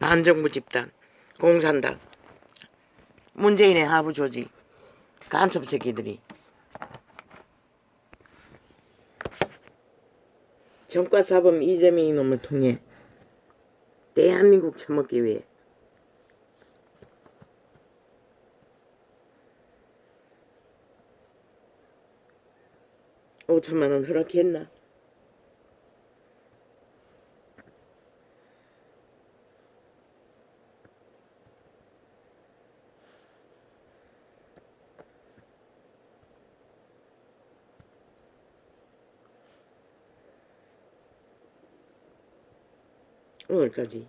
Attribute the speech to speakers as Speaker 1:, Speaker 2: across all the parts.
Speaker 1: 반정부 집단, 공산당, 문재인의 하부 조직, 간첩 새끼들이 정과사범 이재명 이놈을 통해 대한민국 처먹기 위해 5천만원 허락했나? 오늘까지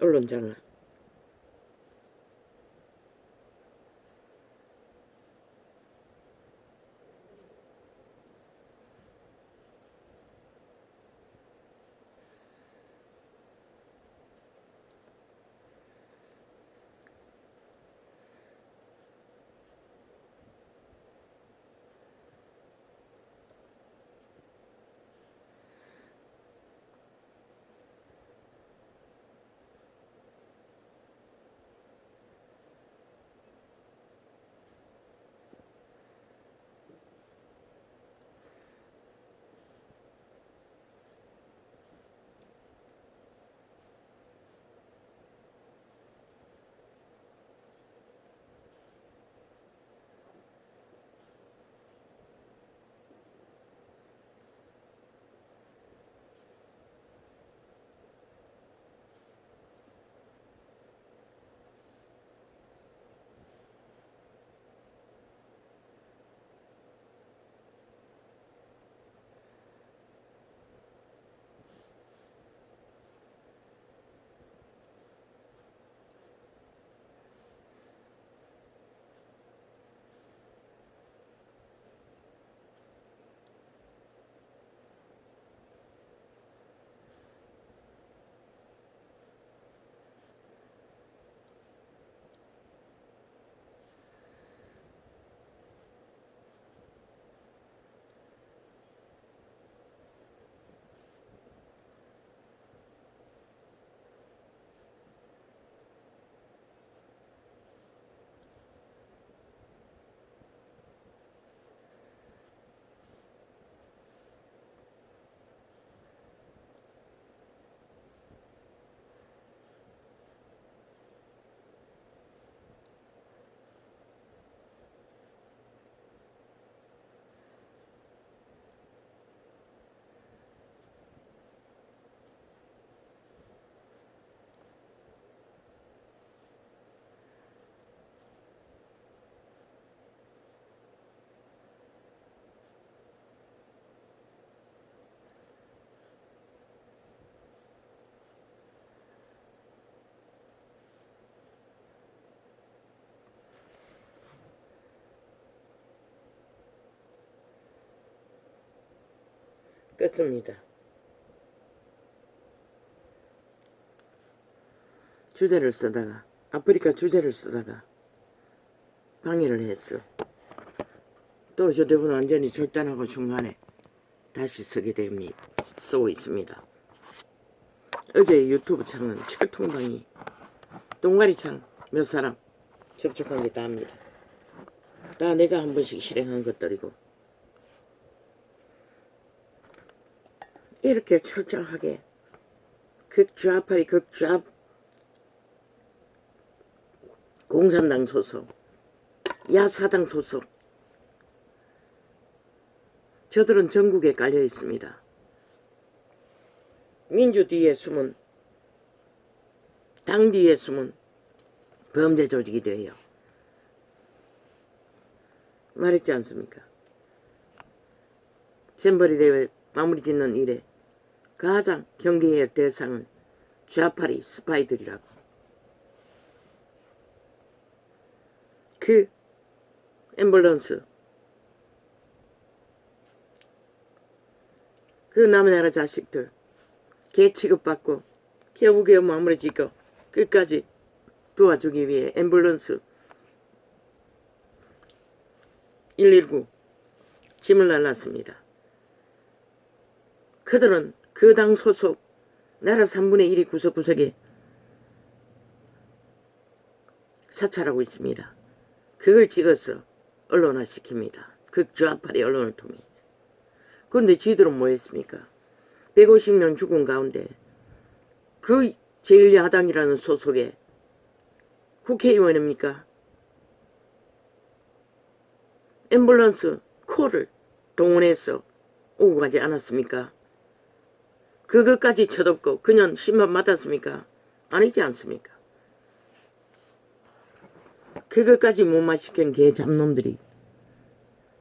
Speaker 1: 언론 장난. 끝습니다. 주제를 쓰다가 아프리카 주제를 쓰다가 방해를 했어. 또 휴대폰 완전히 절단하고 중간에 다시 쓰게 됩니다. 쓰고 있습니다. 어제 유튜브 창은 철통방이 동가리창 몇 사람 접촉한 게 다입니다. 다 내가 한 번씩 실행한 것들이고 이렇게 철저하게 극좌파리 극좌 공산당 소속 야사당 소속 저들은 전국에 깔려 있습니다. 민주 뒤에 숨은 당 뒤에 숨은 범죄 조직이 되어요. 말했지 않습니까? 잼버리 대회 마무리 짓는 일에 가장 경계의 대상은 좌파리 스파이들이라고. 그 앰뷸런스 그 남의 나라 자식들 개 취급받고 겨우겨우 마무리 짓고 끝까지 도와주기 위해 앰뷸런스 119 짐을 날랐습니다. 그들은 그 당 소속 나라 3분의 1이 구석구석에 사찰하고 있습니다. 그걸 찍어서 언론화시킵니다. 극좌파리 언론을 통해. 그런데 쥐들은 뭐 했습니까? 150명 죽은 가운데 그 제1야당이라는 소속의 국회의원입니까? 앰뷸런스 콜을 동원해서 오고 가지 않았습니까? 그것까지 쳐덮고 그냥 심판 받았습니까? 아니지 않습니까? 그것까지 못 마시킨 개 잡놈들이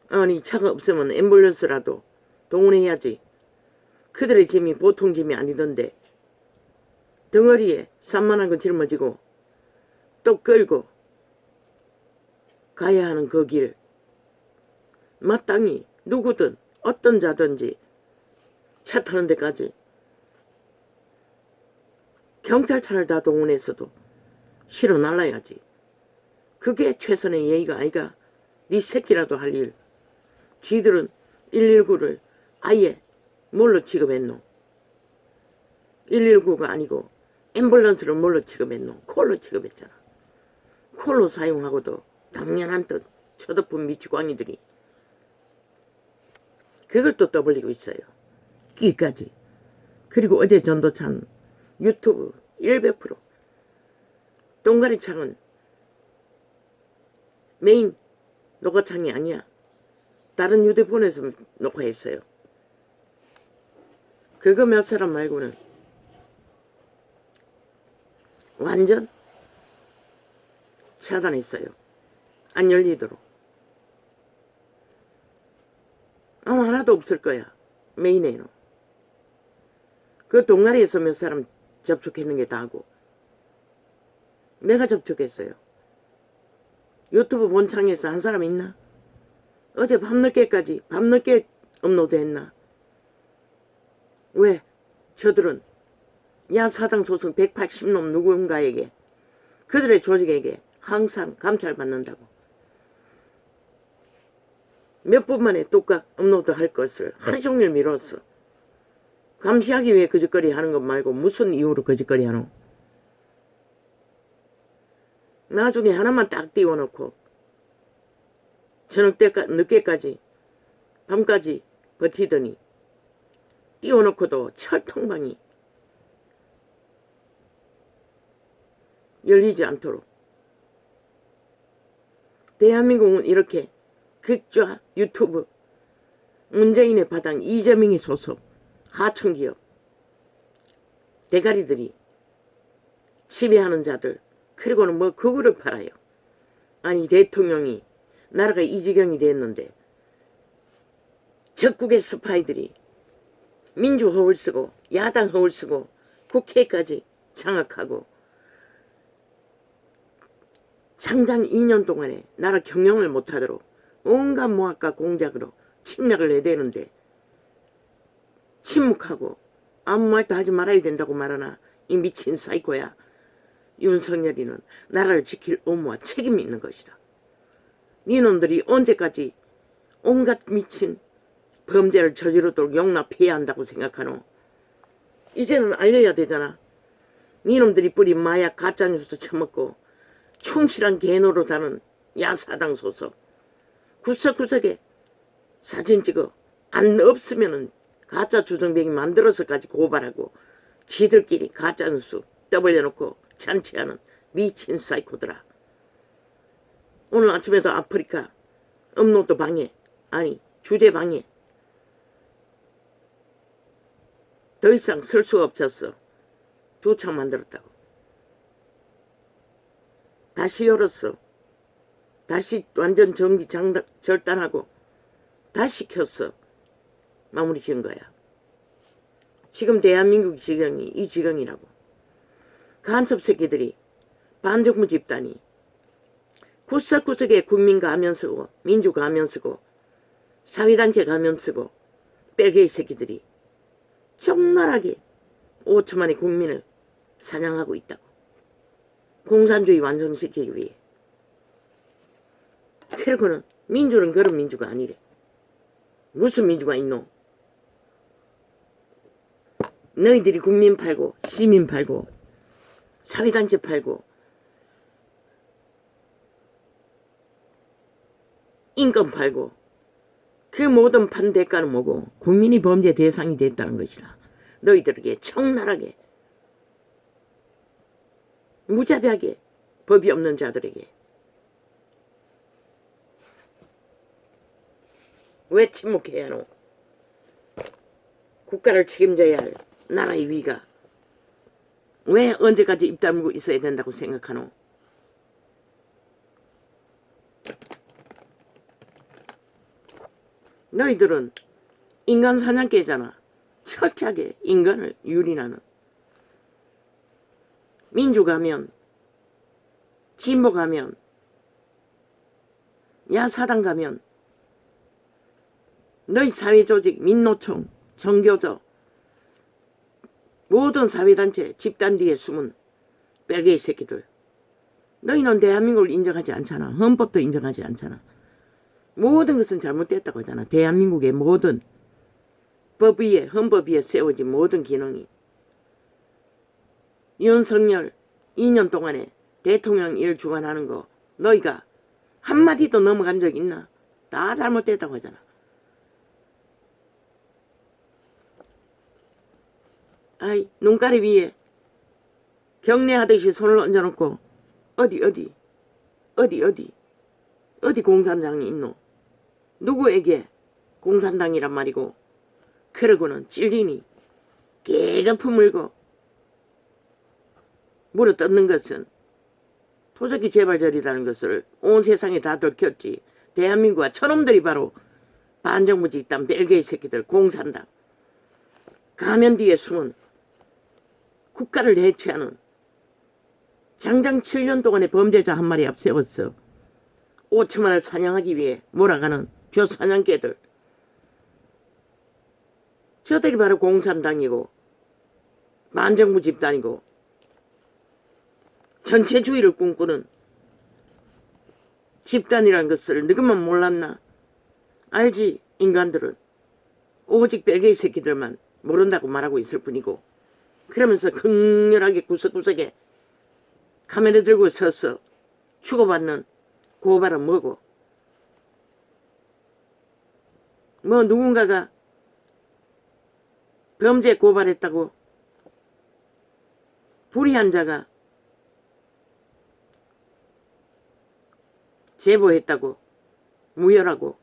Speaker 1: 아니 차가 없으면 앰뷸런스라도 동원해야지. 그들의 짐이 보통 짐이 아니던데 덩어리에 산만한 거 짊어지고 또 끌고 가야 하는 그 길 마땅히 누구든 어떤 자든지 차 타는 데까지 경찰차를 다 동원해서도 실어 날라야지. 그게 최선의 예의가 아이가. 네 새끼라도 할 일. 쥐들은 119를 아예 뭘로 취급했노? 119가 아니고 앰뷸런스를 뭘로 취급했노? 콜로 취급했잖아. 콜로 사용하고도 당연한 듯 쳐덮은 미치광이들이 그걸 또 떠벌리고 있어요. 끼까지. 그리고 어제 전도찬 유튜브 100% 동가리창은 메인 녹화창이 아니야. 다른 휴대폰에서 녹화했어요. 그거 몇 사람 말고는 완전 차단했어요. 안 열리도록. 아무 하나도 없을 거야. 메인에는. 그 동아리에서 몇 사람 접촉했는 게 다고. 내가 접촉했어요. 유튜브 본창에서 한 사람 있나? 어제 밤늦게까지 밤늦게 업로드 했나? 왜? 저들은 야사당 소속 180놈 누군가에게 그들의 조직에게 항상 감찰받는다고. 몇 분 만에 뚝딱 업로드 할 것을 하루 종일 미뤘어. 감시하기 위해 거짓거리 하는 것 말고 무슨 이유로 거짓거리 하노? 나중에 하나만 딱 띄워놓고 저녁 때까지 늦게까지 밤까지 버티더니 띄워놓고도 철통방이 열리지 않도록. 대한민국은 이렇게 극좌 유튜브 문재인의 바당 이재명이 소속 하청기업 대가리들이 지배하는 자들, 그리고는 뭐 그거를 팔아요. 아니 대통령이 나라가 이 지경이 됐는데 적국의 스파이들이 민주 허울 쓰고 야당 허울 쓰고 국회까지 장악하고 상당 2년 동안에 나라 경영을 못하도록 온갖 모학과 공작으로 침략을 내대는데 침묵하고 아무 말도 하지 말아야 된다고 말하나 이 미친 사이코야. 윤석열이는 나라를 지킬 의무와 책임이 있는 것이다. 니놈들이 언제까지 온갖 미친 범죄를 저지르도록 용납해야 한다고 생각하노? 이제는 알려야 되잖아. 니놈들이 뿌린 마약 가짜뉴스 처먹고 충실한 개노릇하는 야사당 소속 구석구석에 사진 찍어 안 없으면은 가짜 주정뱅이 만들어서까지 고발하고 지들끼리 가짜뉴스 떠벌려놓고 잔치하는 미친 사이코들아. 오늘 아침에도 아프리카 업로드 방해, 아니 주제 방해. 더 이상 쓸 수가 없었어. 2창 만들었다고. 다시 열었어. 다시 완전 전기 절단하고 다시 켰어. 마무리 지은 거야. 지금 대한민국 지경이 이 지경이라고. 간첩 새끼들이 반정부 집단이 구석구석에 국민 가면 쓰고 민주 가면 쓰고 사회단체 가면 쓰고 뺄개이 새끼들이 적나라하게 5천만의 국민을 사냥하고 있다고. 공산주의 완성시키기 위해. 그리고는 민주는 그런 민주가 아니래. 무슨 민주가 있노? 너희들이 국민 팔고 시민 팔고 사회단체 팔고 인권 팔고 그 모든 판 대가는 뭐고? 국민이 범죄 대상이 됐다는 것이라. 너희들에게 청나라하게 무자비하게 법이 없는 자들에게 왜 침묵해야 하노? 국가를 책임져야 할 나라의 위가 왜 언제까지 입 다물고 있어야 된다고 생각하노? 너희들은 인간 사냥개잖아. 철저하게 인간을 유린하는. 민주 가면 진보 가면 야사당 가면 너희 사회조직 민노총 정교조 모든 사회단체 집단 뒤에 숨은 뺄개이 새끼들. 너희는 대한민국을 인정하지 않잖아. 헌법도 인정하지 않잖아. 모든 것은 잘못됐다고 하잖아. 대한민국의 모든 법 위에 헌법 위에 세워진 모든 기능이. 윤석열 2년 동안에 대통령 일 주관하는 거 너희가 한마디도 넘어간 적 있나? 다 잘못됐다고 하잖아. 아이 눈가리 위에 경례하듯이 손을 얹어놓고 어디 공산당이 있노? 누구에게 공산당이란 말이고 그러고는 찔리니 개거품 물고 물어뜯는 것은 토적이 재발절이라는 것을 온 세상에 다 들켰지. 대한민국과 저놈들이 바로 반정부 집단 벨게이 새끼들 공산당 가면 뒤에 숨은 국가를 해체하는 장장 7년 동안의 범죄자 한 마리 앞세웠어. 5천만을 사냥하기 위해 몰아가는 쥐사냥개들. 저들이 바로 공산당이고 반정부 집단이고 전체주의를 꿈꾸는 집단이라는 것을 너희만 몰랐나? 알지? 인간들은 오직 벨게이 새끼들만 모른다고 말하고 있을 뿐이고 그러면서 극렬하게 구석구석에 카메라 들고 서서 주고받는 고발은 뭐고? 뭐 누군가가 범죄 고발했다고 불의한 자가 제보했다고 무혈하고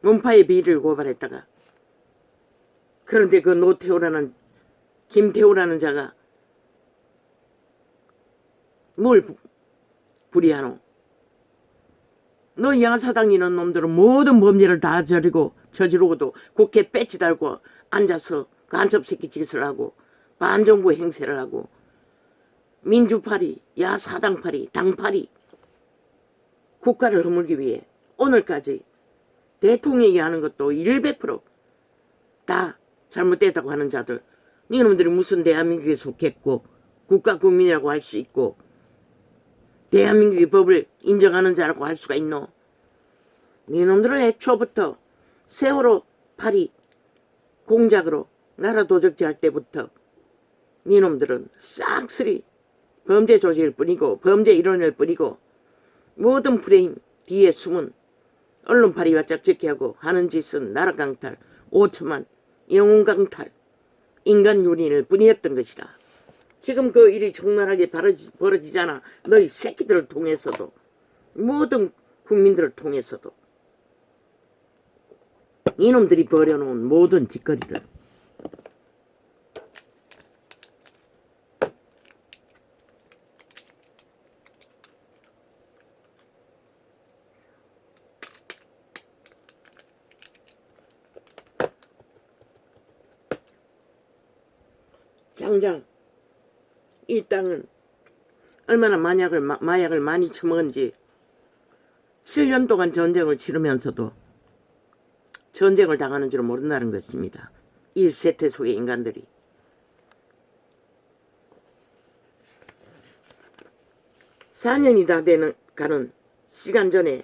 Speaker 1: 문파의 비리를 고발했다가 그런데 그 노태우라는 김태우라는 자가 뭘 불의하노? 너 야사당 이런 놈들은 모든 범죄를 다 저지르고도 국회 배지 달고 앉아서 간첩 새끼 짓을 하고 반정부 행세를 하고 민주파리, 야사당파리, 당파리 국가를 허물기 위해 오늘까지 대통령이 하는 것도 100%다 잘못됐다고 하는 자들. 이놈들이 무슨 대한민국에 속했고 국가 국민이라고 할 수 있고 대한민국의 법을 인정하는 자라고 할 수가 있노? 이놈들은 애초부터 세월호 파리 공작으로 나라 도적질 할 때부터 이놈들은 싹쓸이 범죄 조직일 뿐이고 범죄 일원일 뿐이고 모든 프레임 뒤에 숨은 언론파리와 짝짓기하고 하는 짓은 나라 강탈, 5천만 영웅 강탈, 인간 유린일 뿐이었던 것이라. 지금 그 일이 적나라하게 벌어지잖아. 너희 새끼들을 통해서도 모든 국민들을 통해서도 이놈들이 벌여놓은 모든 짓거리들. 장장 이 땅은 얼마나 마약을 많이 처먹은지 7년 동안 전쟁을 치르면서도 전쟁을 당하는 줄 모른다는 것입니다. 이 세태 속의 인간들이. (4년이) 다 가는 시간 전에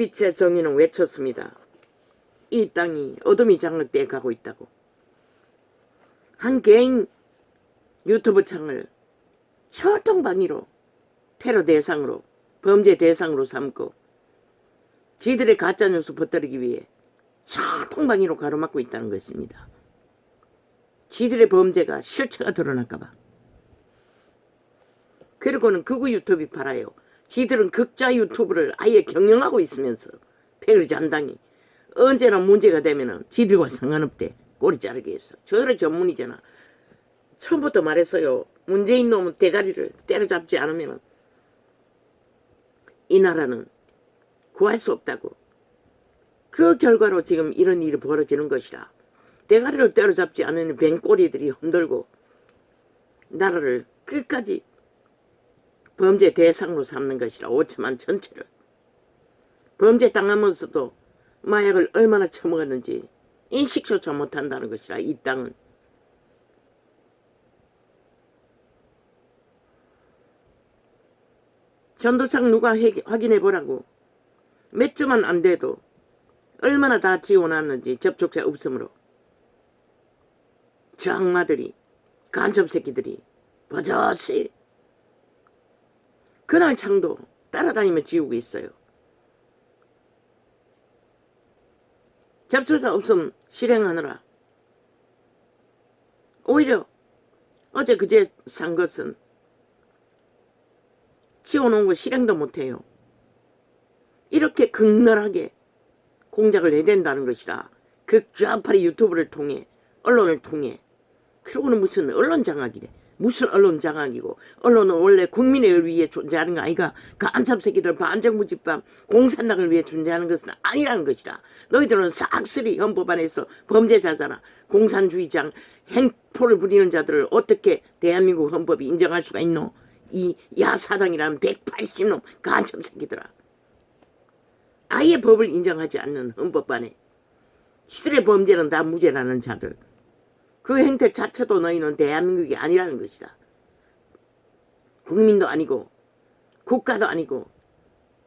Speaker 1: 빛의 정의는 외쳤습니다. 이 땅이 어둠이 장악돼 가고 있다고. 한 개인 유튜브 창을 철통방위로 테러 대상으로 범죄 대상으로 삼고 지들의 가짜뉴스 퍼뜨리기 위해 철통방위로 가로막고 있다는 것입니다. 지들의 범죄가 실체가 드러날까봐. 그리고는 극우 유튜브 팔아요. 지들은 극자 유튜브를 아예 경영하고 있으면서 패거리잔당이 언제나 문제가 되면은 지들과 상관없대. 꼬리 자르게 했어. 저들의 전문이잖아. 처음부터 말했어요. 문재인 놈은 대가리를 때려잡지 않으면 이 나라는 구할 수 없다고. 그 결과로 지금 이런 일이 벌어지는 것이라. 대가리를 때려잡지 않으면 뱅꼬리들이 흔들고 나라를 끝까지 범죄 대상으로 삼는 것이라. 5천만 전체를. 범죄 당하면서도 마약을 얼마나 처먹었는지 인식조차 못한다는 것이라. 이 땅은. 전도창 누가 확인해 보라고. 몇 주만 안 돼도 얼마나 다 지워놨는지 접촉자 없으므로. 저 악마들이 간첩 새끼들이 버젓이 그날 창도 따라다니며 지우고 있어요. 접촉자 없음 실행하느라 오히려 어제 그제 산 것은 지워놓은 거 실행도 못해요. 이렇게 극렬하게 공작을 해댄다는 것이라. 극좌파리 유튜브를 통해 언론을 통해. 그러고는 무슨 언론 장악이래. 무슨 언론 장악이고. 언론은 원래 국민을 위해 존재하는 거 아이가. 간첩 새끼들 반정부 집단 공산당을 위해 존재하는 것은 아니라는 것이라. 너희들은 싹쓸이 헌법 안에서 범죄자잖아. 공산주의장 행포를 부리는 자들을 어떻게 대한민국 헌법이 인정할 수가 있노. 이 야사당이라는 180놈 간첩 새끼들아. 아예 법을 인정하지 않는 헌법반에 시들의 범죄는 다 무죄라는 자들. 그 행태 자체도 너희는 대한민국이 아니라는 것이다. 국민도 아니고 국가도 아니고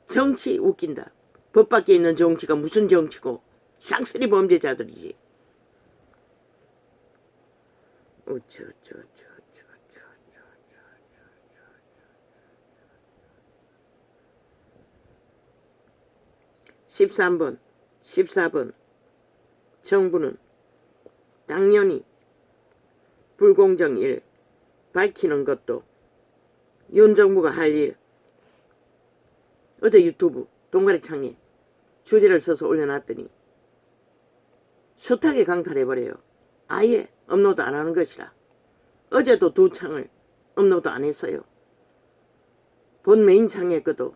Speaker 1: 정치 웃긴다. 법 밖에 있는 정치가 무슨 정치고 쌍쓰리 범죄자들이지. 우쭈쭈쭈쭈쭈쭈 13번, 14번 정부는 당연히 불공정일 밝히는 것도 윤 정부가 할 일. 어제 유튜브 동가리창에 주제를 써서 올려놨더니 숱하게 강탈해버려요. 아예 업로드 안 하는 것이라. 어제도 2창을 업로드 안 했어요. 본 메인 창에 것도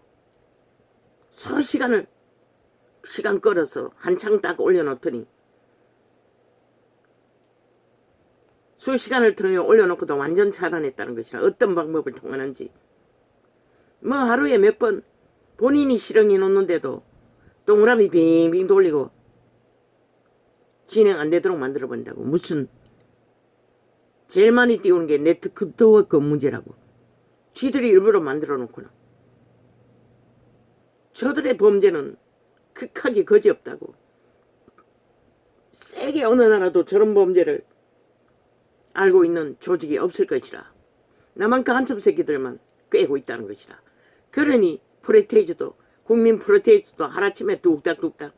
Speaker 1: 시간 끌어서 한창 딱 올려놓더니 수시간을 통해 올려놓고도 완전 차단했다는 것이라. 어떤 방법을 통하는지. 뭐 하루에 몇 번 본인이 실행해 놓는데도 동그라미 빙빙 돌리고 진행 안 되도록 만들어 본다고. 무슨 제일 많이 띄우는 게 네트워크 문제라고. 쥐들이 일부러 만들어 놓구나. 저들의 범죄는 극하게 거지없다고. 세계 어느 나라도 저런 범죄를 알고 있는 조직이 없을 것이라. 나만 간첩 새끼들만 꿰고 있다는 것이라. 그러니 프로테이즈도 국민 프로테이즈도 하루아침에 뚝딱뚝딱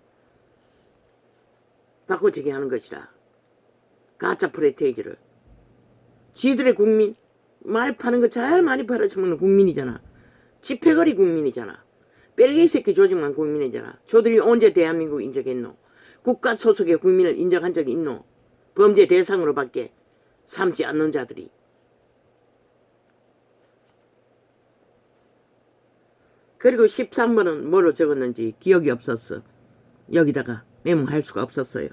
Speaker 1: 바꿔지게 하는 것이라. 가짜 프로테이즈를. 지들의 국민 말 파는 거 잘 많이 팔아쳐먹는 국민이잖아. 집회거리 국민이잖아. 뺄개이 새끼 조직만 국민이잖아. 저들이 언제 대한민국 인정했노? 국가 소속의 국민을 인정한 적이 있노? 범죄 대상으로밖에 삼지 않는 자들이. 그리고 13번은 뭐로 적었는지 기억이 없었어. 여기다가 메모할 수가 없었어요.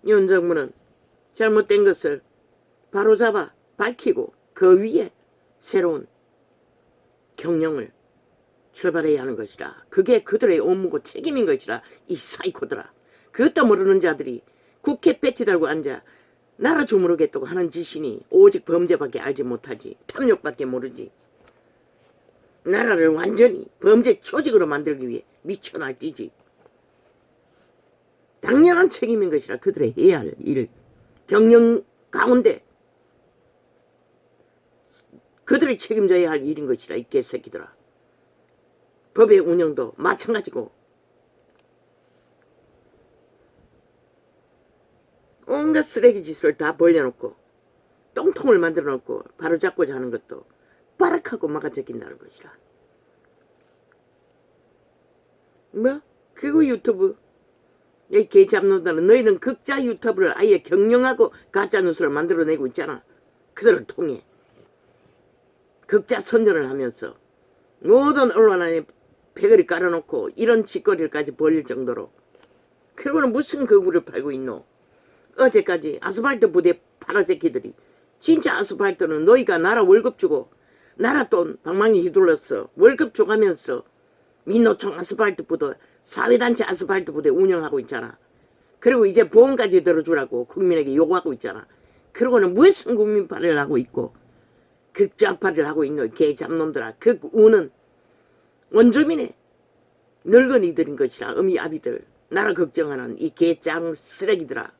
Speaker 1: 윤 정부는 잘못된 것을 바로잡아 밝히고 그 위에 새로운 경영을 출발해야 하는 것이라. 그게 그들의 업무고 책임인 것이라. 이 사이코들아. 그것도 모르는 자들이 국회 배치 달고 앉아 나라 주무르겠다고 하는 짓이니 오직 범죄밖에 알지 못하지. 탐욕밖에 모르지. 나라를 완전히 범죄 조직으로 만들기 위해 미쳐 날뛰지. 당연한 책임인 것이라 그들의 해야 할 일, 경영 가운데 그들이 책임져야 할 일인 것이라 이 개새끼들아. 법의 운영도 마찬가지고 온갖 쓰레기 짓을 다 벌려놓고 똥통을 만들어 놓고 바로잡고자 하는 것도 빠락하고 막아제낀다는 것이라. 뭐? 그거 유튜브? 이 개잡놈들은 너희는 극자 유튜브를 아예 경영하고 가짜뉴스를 만들어내고 있잖아. 그들을 통해 극자 선전을 하면서 모든 언론 안에 패거리 깔아놓고 이런 짓거리까지 벌릴 정도로. 그리고는 무슨 거구를 팔고 있노? 어제까지 아스팔트 부대 파라새끼들이 진짜 아스팔트는 너희가 나라 월급 주고 나라 돈 방망이 휘둘러서 월급 줘가면서 민노총 아스팔트 부대 사회단체 아스팔트 부대 운영하고 있잖아. 그리고 이제 보험까지 들어주라고 국민에게 요구하고 있잖아. 그러고는 무슨 국민파를 하고 있고 극좌파를 하고 있는 개잡놈들아. 극우는 원주민의 늙은이들인 것이라. 어미아비들 나라 걱정하는 이 개짱 쓰레기들아.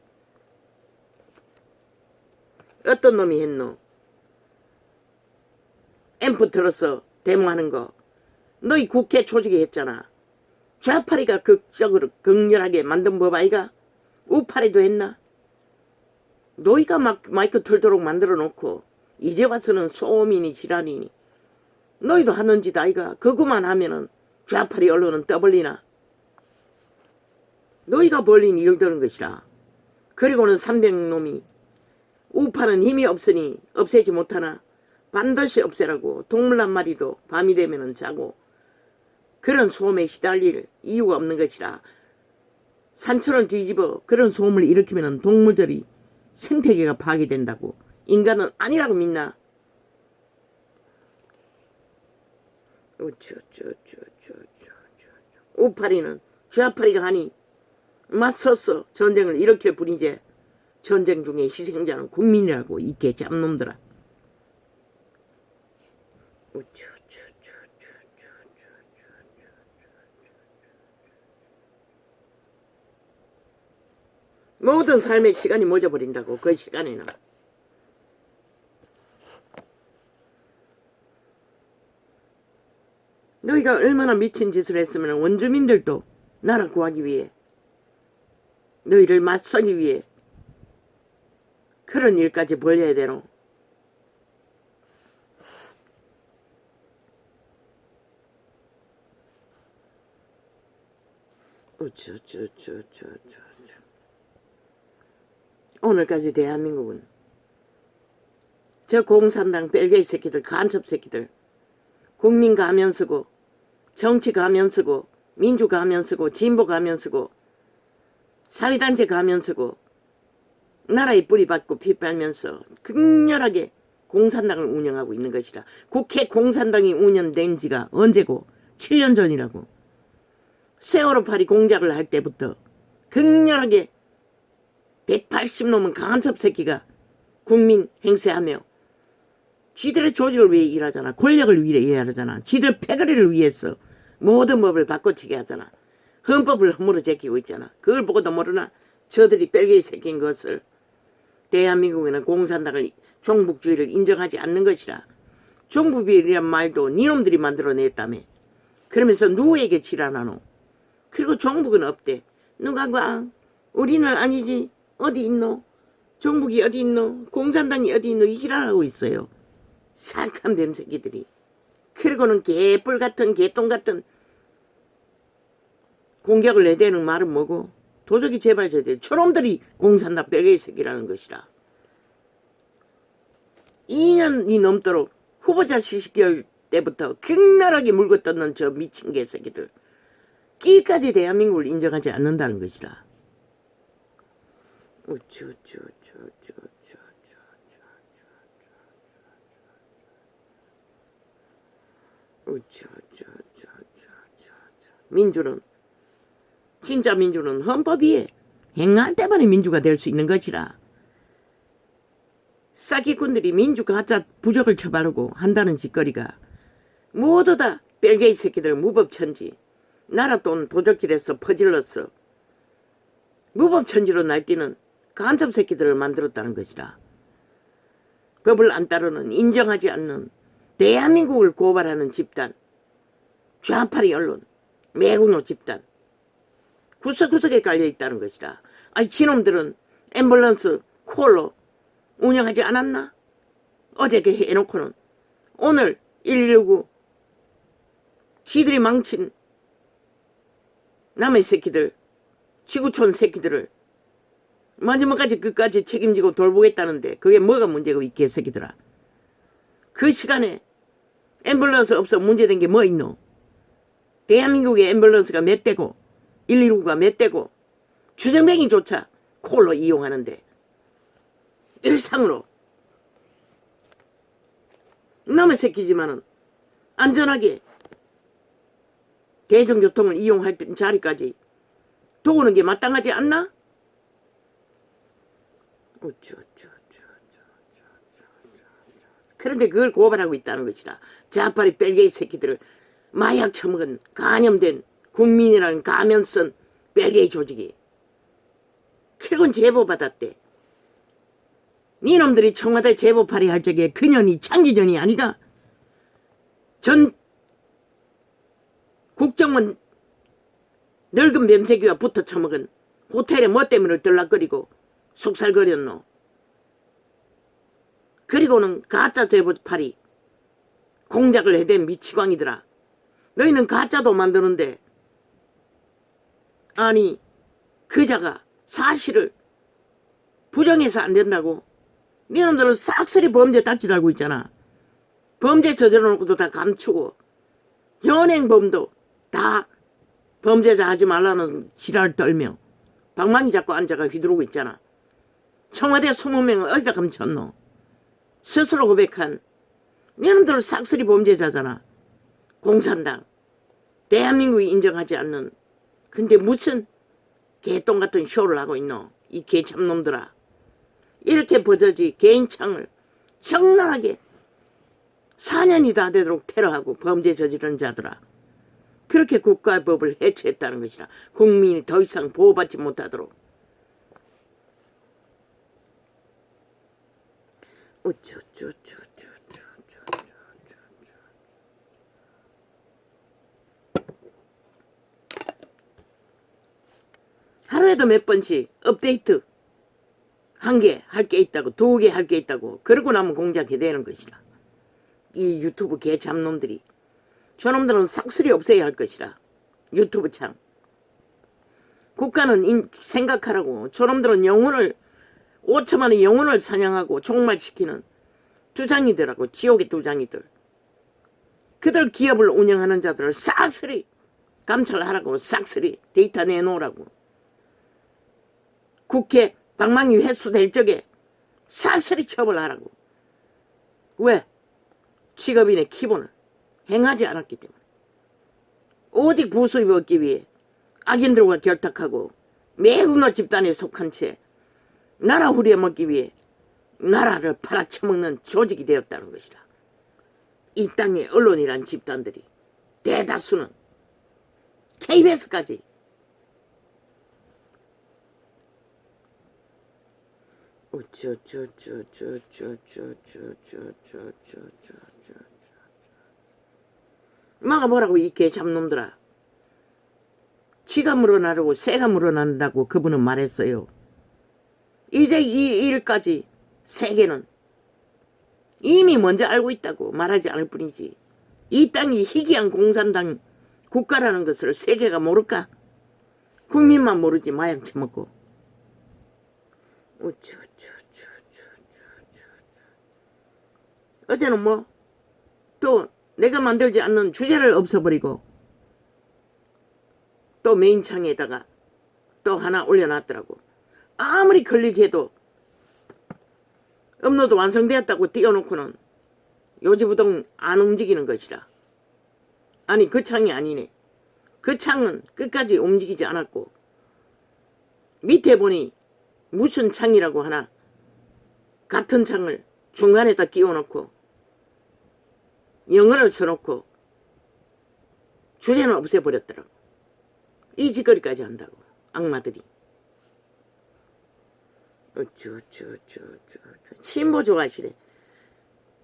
Speaker 1: 어떤 놈이 했노? 앰프 틀어서 데모하는 거 너희 국회 조직이 했잖아. 좌파리가 극적으로 극렬하게 만든 법 아이가? 우파리도 했나? 너희가 막 마이크 틀도록 만들어 놓고 이제 와서는 소음이니 지랄이니 너희도 하는 짓 아이가? 그거만 하면은 좌파리 언론은 떠벌리나? 너희가 벌린 일들은 것이라. 그리고는 300놈이 우파는 힘이 없으니 없애지 못하나 반드시 없애라고 동물 한 마리도 밤이 되면은 자고 그런 소음에 시달릴 이유가 없는 것이라. 산천을 뒤집어 그런 소음을 일으키면은 동물들이 생태계가 파괴된다고. 인간은 아니라고 믿나? 우파리는 좌파리가 하니 맞서서 전쟁을 일으킬 뿐이지 전쟁 중에 희생자는 국민이라고 이 개잡놈들아. 모든 삶의 시간이 멎어버린다고. 그 시간에는 너희가 얼마나 미친 짓을 했으면 원주민들도 나라 구하기 위해 너희를 맞서기 위해 그런 일까지 벌려야 되노? 오늘까지 대한민국은 저 공산당 뺄개이 새끼들, 간첩 새끼들, 국민 가면 쓰고 정치 가면 쓰고 민주 가면 쓰고 진보 가면 쓰고 사회단체 가면 쓰고 나라의 뿌리 받고 피 빨면서 극렬하게 공산당을 운영하고 있는 것이라. 국회 공산당이 운영된 지가 언제고? 7년 전이라고. 세월호 파리 공작을 할 때부터 극렬하게 180놈은 간첩 새끼가 국민 행세하며 지들의 조직을 위해 일하잖아. 권력을 위해 일하잖아. 지들 패거리를 위해서 모든 법을 바꿔치게 하잖아. 헌법을 허물어 제끼고 있잖아. 그걸 보고도 모르나? 저들이 뺄개이 새끼인 것을. 대한민국에는 공산당을 종북주의를 인정하지 않는 것이라. 종북주의란 말도 니놈들이 만들어냈다며. 그러면서 누구에게 지랄하노? 그리고 종북은 없대. 누가 봐? 우리는 아니지. 어디 있노? 종북이 어디 있노? 공산당이 어디 있노? 이 지랄하고 있어요. 사악한 뱀새끼들이. 그리고는 개뿔 같은 개똥 같은 공격을 내대는 말은 뭐고? 도적이 제발 저들 저놈들이 공산당 뺄개이 새끼라는 것이라. 2년이 넘도록 후보자 시식결 때부터 극렬하게 물고 떴는 저 미친 개새끼들. 끼까지 대한민국을 인정하지 않는다는 것이라. 민주는 진짜 민주는 헌법 위에 행할 때만이 민주가 될 수 있는 것이라. 싸기꾼들이 민주 가짜 부적을 쳐바르고 한다는 짓거리가 모두 다 벨게이 새끼들 무법천지. 나라 돈 도적질해서 퍼질렀어. 무법천지로 날뛰는 간첩 새끼들을 만들었다는 것이다. 법을 안 따르는, 인정하지 않는 대한민국을 고발하는 집단, 좌파리 언론, 매국노 집단, 구석구석에 깔려있다는 것이다. 아니 지놈들은 앰뷸런스 콜로 운영하지 않았나? 어제 그 해놓고는 오늘 119 지들이 망친 남의 새끼들, 지구촌 새끼들을 마지막까지 끝까지 책임지고 돌보겠다는데 그게 뭐가 문제고 이 개새끼들아. 그 시간에 앰뷸런스 없어 문제된 게 뭐 있노? 대한민국의 앰뷸런스가 몇 대고 119가 몇 대고 주정뱅이조차 콜로 이용하는데 일상으로 남의 새끼지만은 안전하게 대중교통을 이용할 자리까지 도우는 게 마땅하지 않나? 그런데 그걸 고발하고 있다는 것이다. 자파리 벨게이 새끼들을 마약 처먹은 간염된 국민이라는 가면 쓴 벨게이 조직이 결국은 제보받았대. 니놈들이 청와대 제보팔이 할 적에 그년이 창기전이 아니가? 전 국정원 늙은 뱀새끼와 붙어 처먹은 호텔에 뭐 때문에 들락거리고 속살거렸노? 그리고는 가짜 제보팔이 공작을 해댄 미치광이더라. 너희는 가짜도 만드는데 아니 그자가 사실을 부정해서 안 된다고? 너희들은 싹쓸이 범죄 딱지 달고 있잖아. 범죄 저질러놓고도 다 감추고 현행범도 다 범죄자 하지 말라는 지랄 떨며 방망이 잡고 앉아가 휘두르고 있잖아. 청와대 20명을 어디다 감췄노? 스스로 고백한 너희들은 싹쓸이 범죄자잖아. 공산당 대한민국이 인정하지 않는. 근데 무슨 개똥 같은 쇼를 하고 있노? 이 개참놈들아. 이렇게 버저지 개인창을 적나라하게 4년이 다 되도록 테러하고 범죄 저지른 자들아. 그렇게 국가법을 해체했다는 것이라. 국민이 더 이상 보호받지 못하도록. 하루에도 몇 번씩 업데이트 한 개 할 게 있다고, 2개 할 게 있다고, 그러고 나면 공작해 되는 것이라. 이 유튜브 개잡놈들이. 저놈들은 싹쓸이 없애야 할 것이라. 유튜브 창. 국가는 생각하라고. 저놈들은 영혼을 5천만의 영혼을 사냥하고 종말시키는 두장이더라고. 지옥의 두장이들. 그들 기업을 운영하는 자들을 싹쓸이 감찰하라고. 싹쓸이 데이터 내놓으라고. 국회 방망이 횟수 될 적에 싹쓸이 처벌하라고. 왜? 직업인의 기본을 행하지 않았기 때문에. 오직 부수입 얻기 위해 악인들과 결탁하고 매국노 집단에 속한 채 나라 후려먹기 위해 나라를 팔아쳐먹는 조직이 되었다는 것이다. 이 땅의 언론이란 집단들이 대다수는 KBS까지 마가 뭐라고 이 개잡놈들아. 쥐가 물어나르고 새가 물어난다고 그분은 말했어요. 이제 이 일까지 세계는 이미 먼저 알고 있다고 말하지 않을 뿐이지. 이 땅이 희귀한 공산당 국가라는 것을 세계가 모를까? 국민만 모르지. 마약 처먹고. 어제는 뭐 또 내가 만들지 않는 주제를 없애버리고 또 메인창에다가 또 하나 올려놨더라고. 아무리 클릭해도 업로드 완성되었다고 띄워놓고는 요지부동 안 움직이는 것이라. 아니 그 창이 아니네. 그 창은 끝까지 움직이지 않았고 밑에 보니 무슨 창이라고 하나 같은 창을 중간에다 끼워놓고 영어를 써놓고 주제는 없애버렸더라고. 이 짓거리까지 한다고 악마들이. 진보 좋아하시래.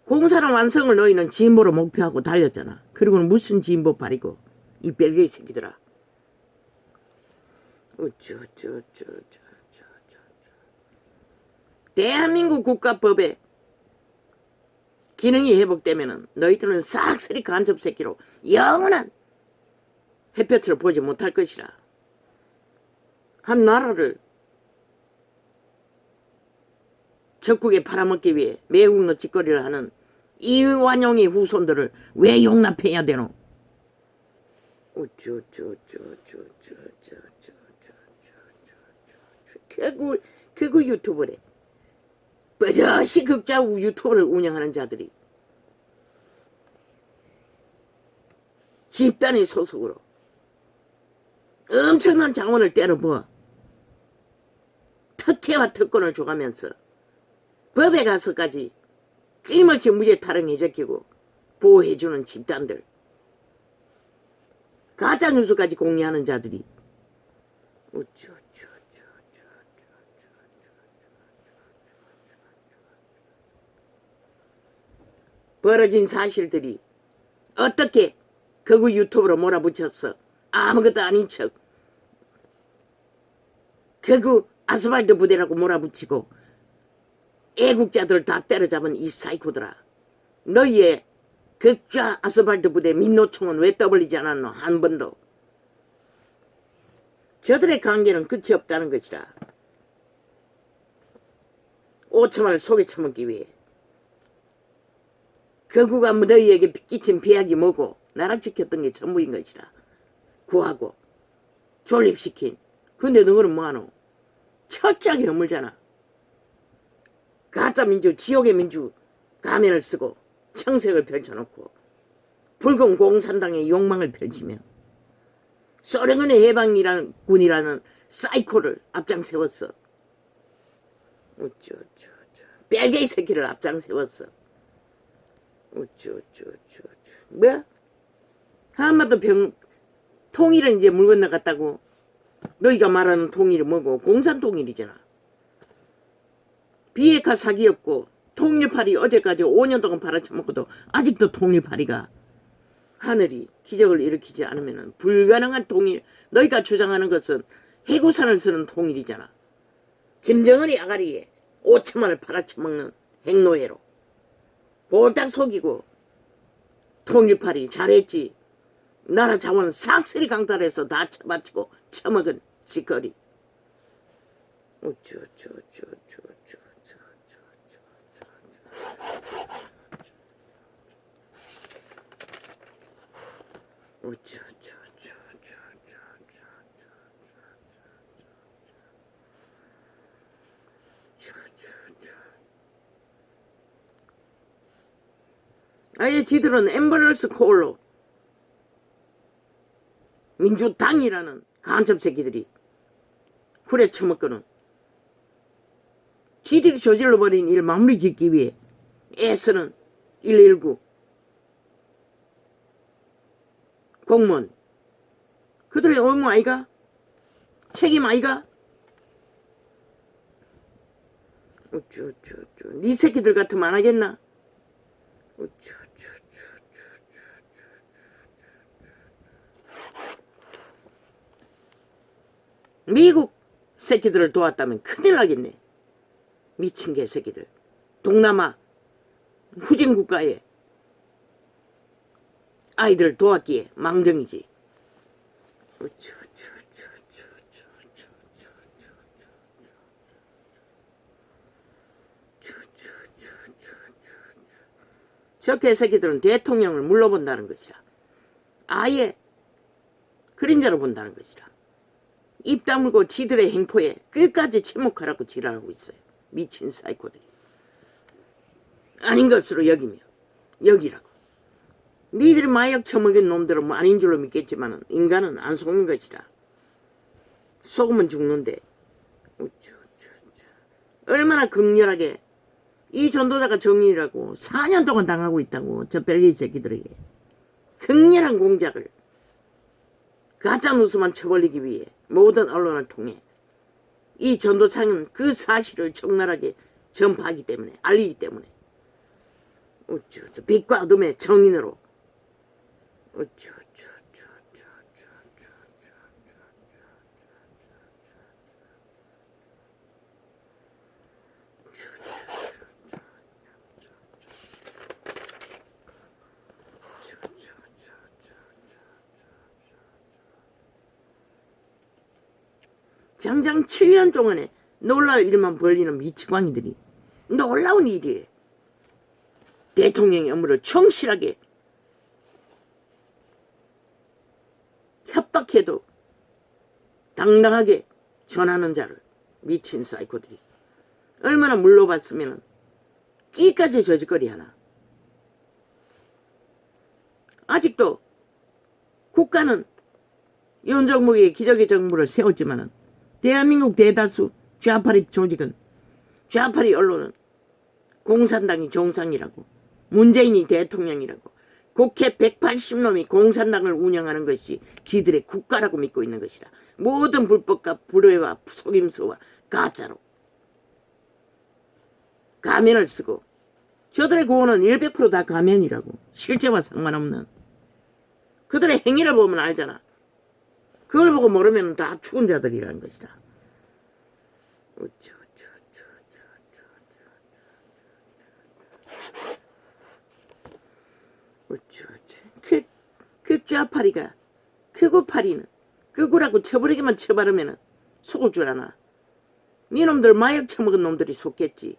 Speaker 1: 공사랑 완성을 너희는 진보로 목표하고 달렸잖아. 그리고는 무슨 진보팔이고 이 벨기에 새끼들아. 대한민국 국가법에 기능이 회복되면은 너희들은 싹쓸이 간첩 새끼로 영원한 햇볕을 보지 못할 것이라. 한 나라를 적국에 팔아먹기 위해 매국노 짓거리를 하는 이완용의 후손들을 왜 용납해야 되노? 그거 유튜브래. 버젓이 극자 유튜브를 운영하는 자들이 집단의 소속으로 엄청난 자원을 때려부어 특혜와 특권을 줘가면서 법에 가서까지 끊임없이 무죄 타령해 적히고 보호해주는 집단들, 가짜뉴스까지 공유하는 자들이 벌어진 사실들이 어떻게 극우 유튜브로 몰아붙였어. 아무것도 아닌 척 극우 아스팔트 부대라고 몰아붙이고 애국자들 다 때려잡은 이 사이코들아. 너희의 극좌 아스팔트 부대 민노총은 왜 떠벌리지 않았노? 한 번도. 저들의 관계는 끝이 없다는 것이라. 5천만을 속에 처먹기 위해 극우가 너희에게 끼친 비약이 뭐고 나라 지켰던 게 전부인 것이라. 구하고 존립시킨. 근데 너희는 뭐하노? 철저하게 허물잖아. 가짜 민주, 지옥의 민주 가면을 쓰고 청색을 펼쳐놓고 붉은 공산당의 욕망을 펼치며 소련군의 해방이라는 군이라는 사이코를 앞장 세웠어. 벨게이 새끼를 앞장 세웠어. 뭐야? 한마도 통일은 이제 물 건너갔다고. 너희가 말하는 통일이 뭐고? 공산 통일이잖아. 비핵화 사기였고 통일파리 어제까지 5년 동안 팔아쳐먹고도 아직도 통일파리가 하늘이 기적을 일으키지 않으면 불가능한 통일. 너희가 주장하는 것은 해고산을 쓰는 통일이잖아. 김정은이 아가리에 5천만을 팔아쳐먹는 행노예로 볼딱 속이고 통일파리 잘했지. 나라 자원 싹쓸이 강탈해서 다 처바치고 처먹은 짓거리. 아예 지들은 앰버런스 콜로 민주당이라는 간첩 새끼들이 후레 처먹거는 지들이 저질러버린 일 마무리 짓기 위해 애쓰는 119 공무원, 그들의 의무 아이가? 책임 아이가? 네 새끼들 같으면 안 하겠나? 미국 새끼들을 도왔다면 큰일 나겠네. 미친 개새끼들. 동남아 후진국가에 아이들을 도왔기에 망정이지. 저 개새끼들은 대통령을 물러본다는 것이라. 아예 그림자로 본다는 것이라. 입 다물고 지들의 행포에 끝까지 침묵하라고 지랄하고 있어요. 미친 사이코들이. 아닌 것으로 여기며 여기라고. 니들이 마약 처먹인 놈들은 뭐 아닌 줄로 믿겠지만 인간은 안 속는 것이라. 속으면 죽는데. 얼마나 극렬하게 이 전도자가 정인이라고 4년 동안 당하고 있다고. 저 벨기에 새끼들에게 극렬한 공작을 가짜 뉴스만 쳐벌리기 위해 모든 언론을 통해 이 전도창은 그 사실을 적나라하게 전파하기 때문에, 알리기 때문에 빛과 어둠의 정인으로 장장 7년 동안에 놀라울 일만 벌리는 미치광이들이 놀라운 일이에요. 대통령의 업무를 충실하게 협박해도 당당하게 전하는 자를, 미친 사이코들이 얼마나 물러봤으면 끼까지 저짓거리 하나. 아직도 국가는 윤석열의 기적의 정부를 세웠지만은 대한민국 대다수 좌파리 조직은, 좌파리 언론은 공산당이 정상이라고, 문재인이 대통령이라고, 국회 180놈이 공산당을 운영하는 것이 지들의 국가라고 믿고 있는 것이라. 모든 불법과 불의와 속임수와 가짜로 가면을 쓰고, 저들의 구호는 100%다 가면이라고, 실제와 상관없는. 그들의 행위를 보면 알잖아. 그걸 보고 모르면 다 죽은 자들이라는 것이다. 그 좌파리가, 극우파리는 극우라고 쳐버리기만 쳐바르면 속을 줄 아나. 니놈들 마약 처먹은 놈들이 속겠지.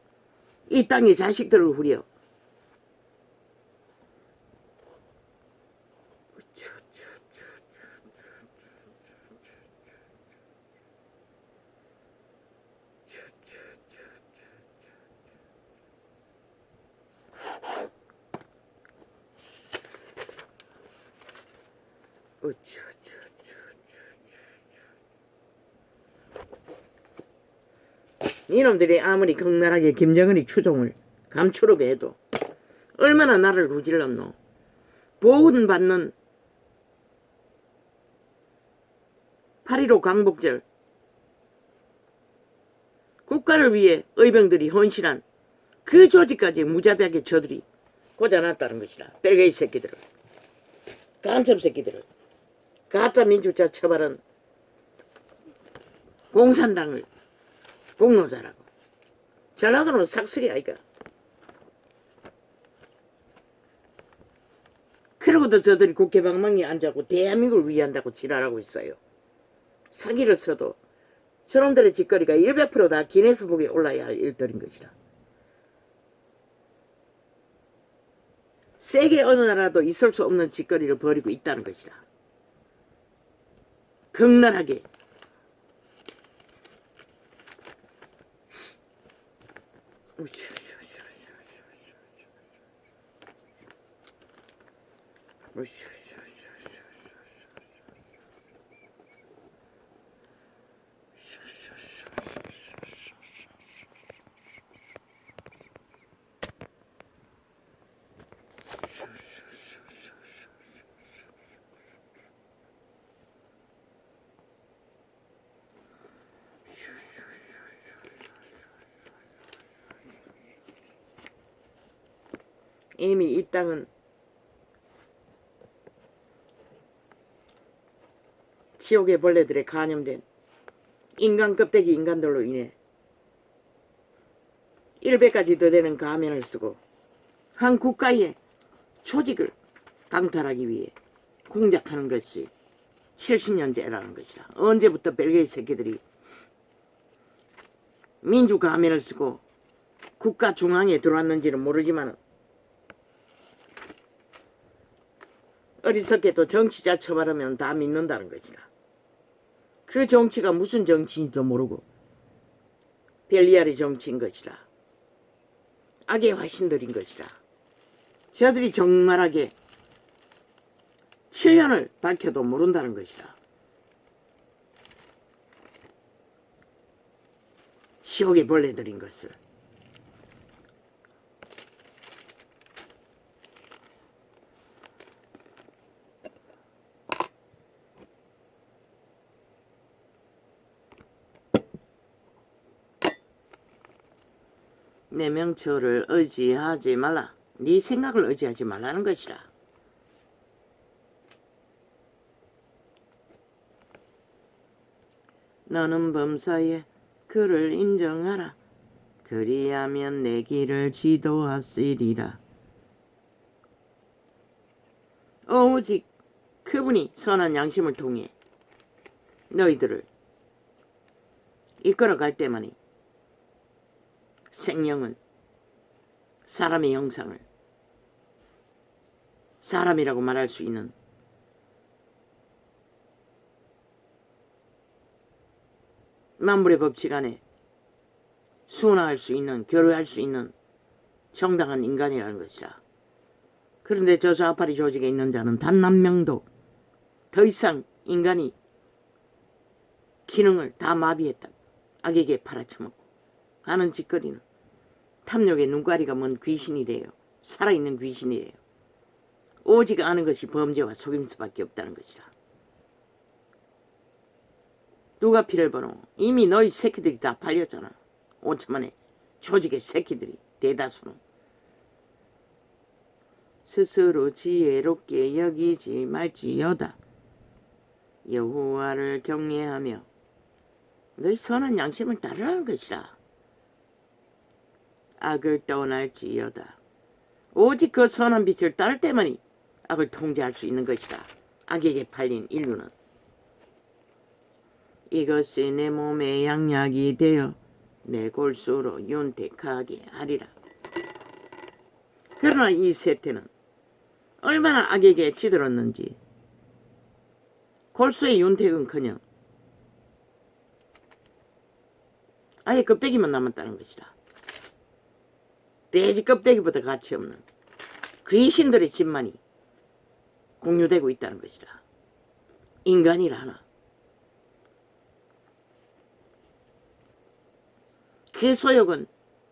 Speaker 1: 이 땅의 자식들을 후려. 이놈들이 아무리 극렬하게 김정은이 추종을 감추려고 해도 얼마나 나를 루질렀노. 보훈받는 8.15 광복절 국가를 위해 의병들이 헌신한 그 조직까지 무자비하게 저들이 꽂아놨다는 것이라. 벨게이 새끼들을, 간첩 새끼들을, 가짜 민주자 처벌한 공산당을 공로자라고. 전라도는 삭슬이 아이가. 그러고도 저들이 국회 방망이에 앉아고 대한민국을 위한다고 지랄하고 있어요. 사기를 써도 저놈들의 짓거리가 100%다 기네스북에 올라야 할 일들인 것이라. 세계 어느 나라도 있을 수 없는 짓거리를 벌이고 있다는 것이라. 극렬하게 이미 이 땅은 지옥의 벌레들에 간염된 인간 껍데기 인간들로 인해 1배까지 더 되는 가면을 쓰고 한 국가의 조직을 강탈하기 위해 공작하는 것이 70년째라는 것이라. 언제부터 벨게이 새끼들이 민주 가면을 쓰고 국가 중앙에 들어왔는지는 모르지만 어리석게도 정치자 처벌하면 다 믿는다는 것이라. 그 정치가 무슨 정치인지도 모르고 벨리알의 정치인 것이라. 악의 화신들인 것이라. 저들이 정말하게 7년을 밝혀도 모른다는 것이라. 지옥의 벌레들인 것을. 내 명철을 의지하지 말라. 네 생각을 의지하지 말라는 것이라. 너는 범사에 그를 인정하라. 그리하면 내 길을 지도하시리라. 오직 그분이 선한 양심을 통해 너희들을 이끌어갈 때만이 생명은 사람의 형상을 사람이라고 말할 수 있는 만물의 법칙 안에 순화할 수 있는, 교류할 수 있는 정당한 인간이라는 것이라. 그런데 저 좌파리 조직에 있는 자는 단 한 명도 더 이상 인간이 기능을 다 마비했다. 악에게 팔아쳐먹고 하는 짓거리는 탐욕의 눈가리가 먼 귀신이 돼요. 살아있는 귀신이에요. 오직 아는 것이 범죄와 속임수밖에 없다는 것이라. 누가 피를 버노? 이미 너희 새끼들이 다 팔렸잖아. 5천만의 조직의 새끼들이 대다수는. 스스로 지혜롭게 여기지 말지어다. 여호와를 경외하며 너희 선한 양심을 따르라는 것이라. 악을 떠날지어다. 오직 그 선한 빛을 따를 때만이 악을 통제할 수 있는 것이다. 악에게 팔린 인류는. 이것이 내 몸의 양약이 되어 내 골수로 윤택하게 하리라. 그러나 이 세태는 얼마나 악에게 치들었는지 골수의 윤택은커녕 아예 껍데기만 남았다는 것이라. 돼지 껍데기보다 가치없는 귀신들의 집만이 공유되고 있다는 것이라. 인간이라 하나. 그 소욕은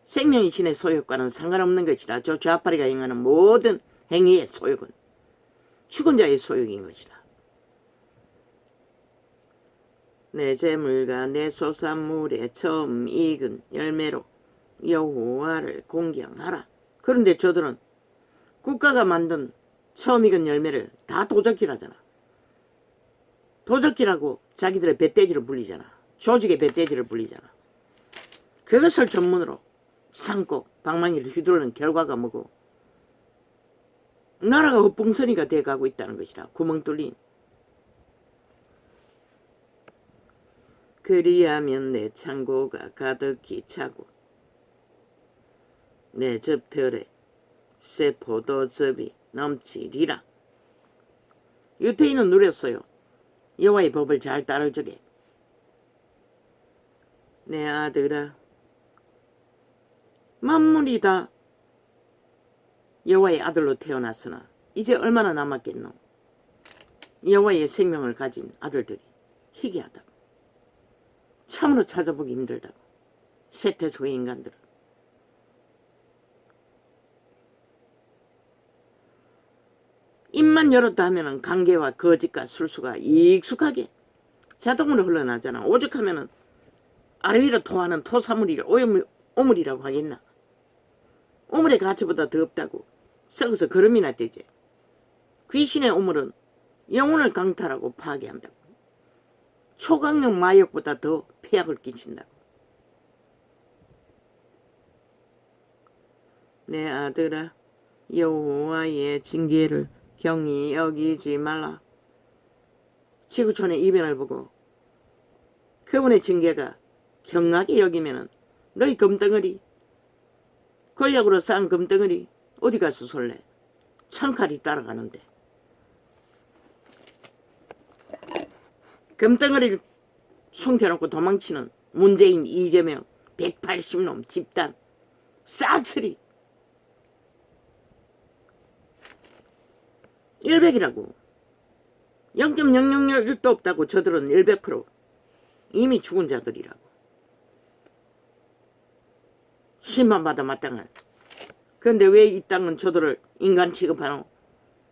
Speaker 1: 생명의 신의 소욕과는 상관없는 것이라. 저 좌파리가 행하는 모든 행위의 소욕은 죽은 자의 소욕인 것이라. 내 재물과 내 소산물의 처음 익은 열매로 여호와를 공경하라. 그런데 저들은 국가가 만든 처음 익은 열매를 다 도적질하잖아. 도적질하고 자기들의 배떼지를 불리잖아. 조직의 배떼지를 불리잖아. 그것을 전문으로 삼고 방망이를 휘두르는 결과가 뭐고? 나라가 헛붕서니가 돼가고 있다는 것이라. 구멍 뚫린. 그리하면 내 창고가 가득히 차고 내 즙털에 새 포도즙이 넘치리라. 유태인은 누렸어요. 여호와의 법을 잘 따를 적에. 내 아들아, 만물이 다 여호와의 아들로 태어났으나 이제 얼마나 남았겠노? 여호와의 생명을 가진 아들들이 희귀하다고. 참으로 찾아보기 힘들다고. 세태소의 인간들은. 입만 열었다 하면은 관계와 거짓과 술수가 익숙하게 자동으로 흘러나잖아. 오죽하면은 아래 위로 토하는 토사물이 오물이라고 하겠나. 오물의 가치보다 더 없다고. 썩어서 거름이 날 때지. 귀신의 오물은 영혼을 강탈하고 파괴한다고. 초강력 마약보다 더 폐악을 끼친다고. 내 아들아, 여호와의 징계를 경히 여기지 말라. 지구촌의 이변을 보고 그분의 징계가 경하게 여기면은 너희 금덩어리, 권력으로 쌓은 금덩어리 어디 가서 솔래? 창칼이 따라가는데. 금덩어리를 숨겨놓고 도망치는 문재인, 이재명, 180놈 집단 싹쓸이 100이라고. 0.001도 없다고. 저들은 100% 이미 죽은 자들이라고. 심판받아 마땅한. 그런데 왜 이 땅은 저들을 인간 취급하노?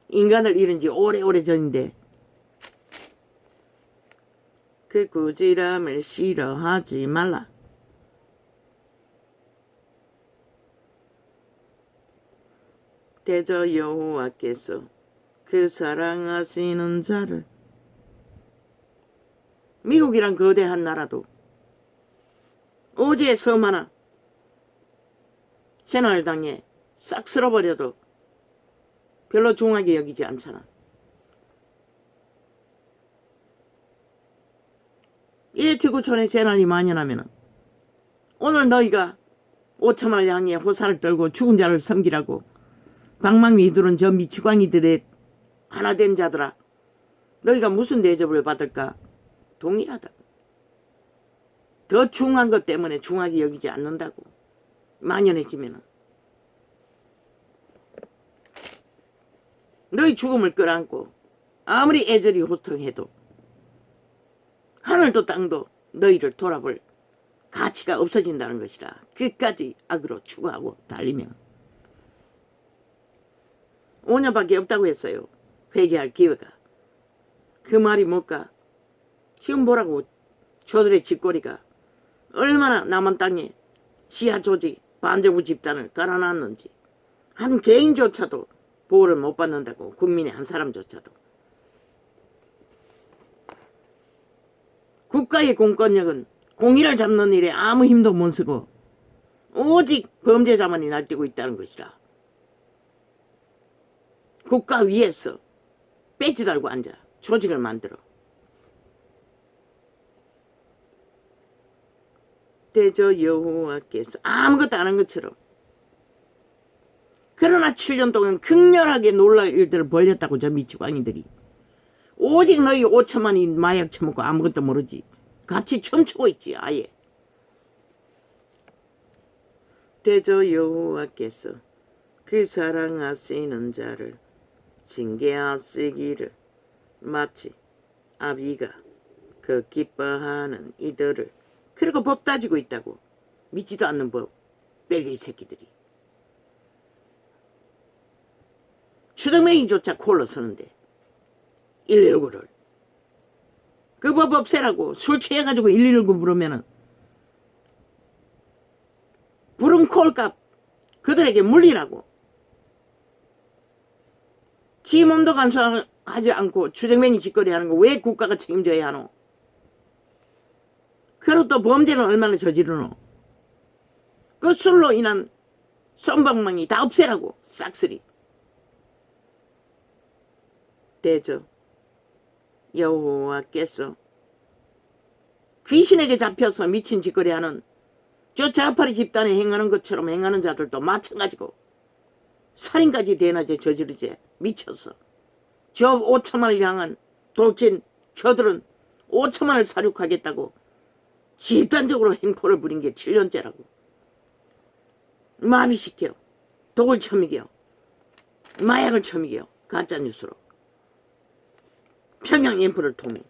Speaker 1: 인간을 잃은 지 오래오래 전인데. 그 꾸지람을 싫어하지 말라. 대저 여호와께서 그 사랑하시는 자를, 미국이란 거대한 나라도 어제 섬 하나 새날당에 싹 쓸어버려도 별로 중하게 여기지 않잖아. 이 지구촌에 재난이 만연하면은 오늘 너희가 5천만을 향해 호사를 떨고 죽은 자를 섬기라고 방망이들은 저 미치광이들의 하나된 자들아, 너희가 무슨 대접을 받을까? 동일하다. 더 중한 것 때문에 중하게 여기지 않는다고. 만연해지면은 너희 죽음을 끌어안고 아무리 애절히 호통해도 하늘도 땅도 너희를 돌아볼 가치가 없어진다는 것이라. 끝까지 악으로 추구하고 달리면 5년밖에 없다고 했어요. 회개할 기회가. 그 말이 뭘까? 지금 보라고 저들의 짓거리가 얼마나 남한 땅에 지하 조직 반정부 집단을 깔아놨는지. 한 개인조차도 보호를 못 받는다고. 국민의 한 사람조차도. 국가의 공권력은 공의를 잡는 일에 아무 힘도 못 쓰고 오직 범죄자만이 날뛰고 있다는 것이라. 국가 위에서 배지 달고 앉아 조직을 만들어. 대저 여호와께서 아무것도 안 한 것처럼. 그러나 7년 동안 극렬하게 놀랄 일들을 벌였다고 저 미치광이들이. 오직 너희 5천만이 마약 처먹고 아무것도 모르지. 같이 춤추고 있지 아예. 대저 여호와께서 그 사랑하시는 자를 징계하시기를 마치 아비가 그 기뻐하는 이들을. 그리고 법 따지고 있다고. 믿지도 않는 법. 뺄개이 새끼들이. 추정맹이조차 콜로 서는데 119를. 그 법 없애라고. 술 취해가지고 119 부르면은 부른 콜값 그들에게 물리라고. 지 몸도 간수하지 않고 추정맹이 짓거리 하는 거 왜 국가가 책임져야 하노? 그리고 또 범죄는 얼마나 저지르노? 그 술로 인한 쏜방망이 다 없애라고. 싹쓸이. 대저 여호와께서 귀신에게 잡혀서 미친 짓거리 하는 저 자파리 집단에 행하는 것처럼 행하는 자들도 마찬가지고 살인까지 대낮에 저지르지. 미쳤어. 저 5천만을 향한 돌진 저들은 5천만을 사륙하겠다고 집단적으로 행포를 부린 게 7년째라고. 마비시켜. 독을 처먹여. 마약을 처먹여. 가짜뉴스로. 평양 인프를 통해.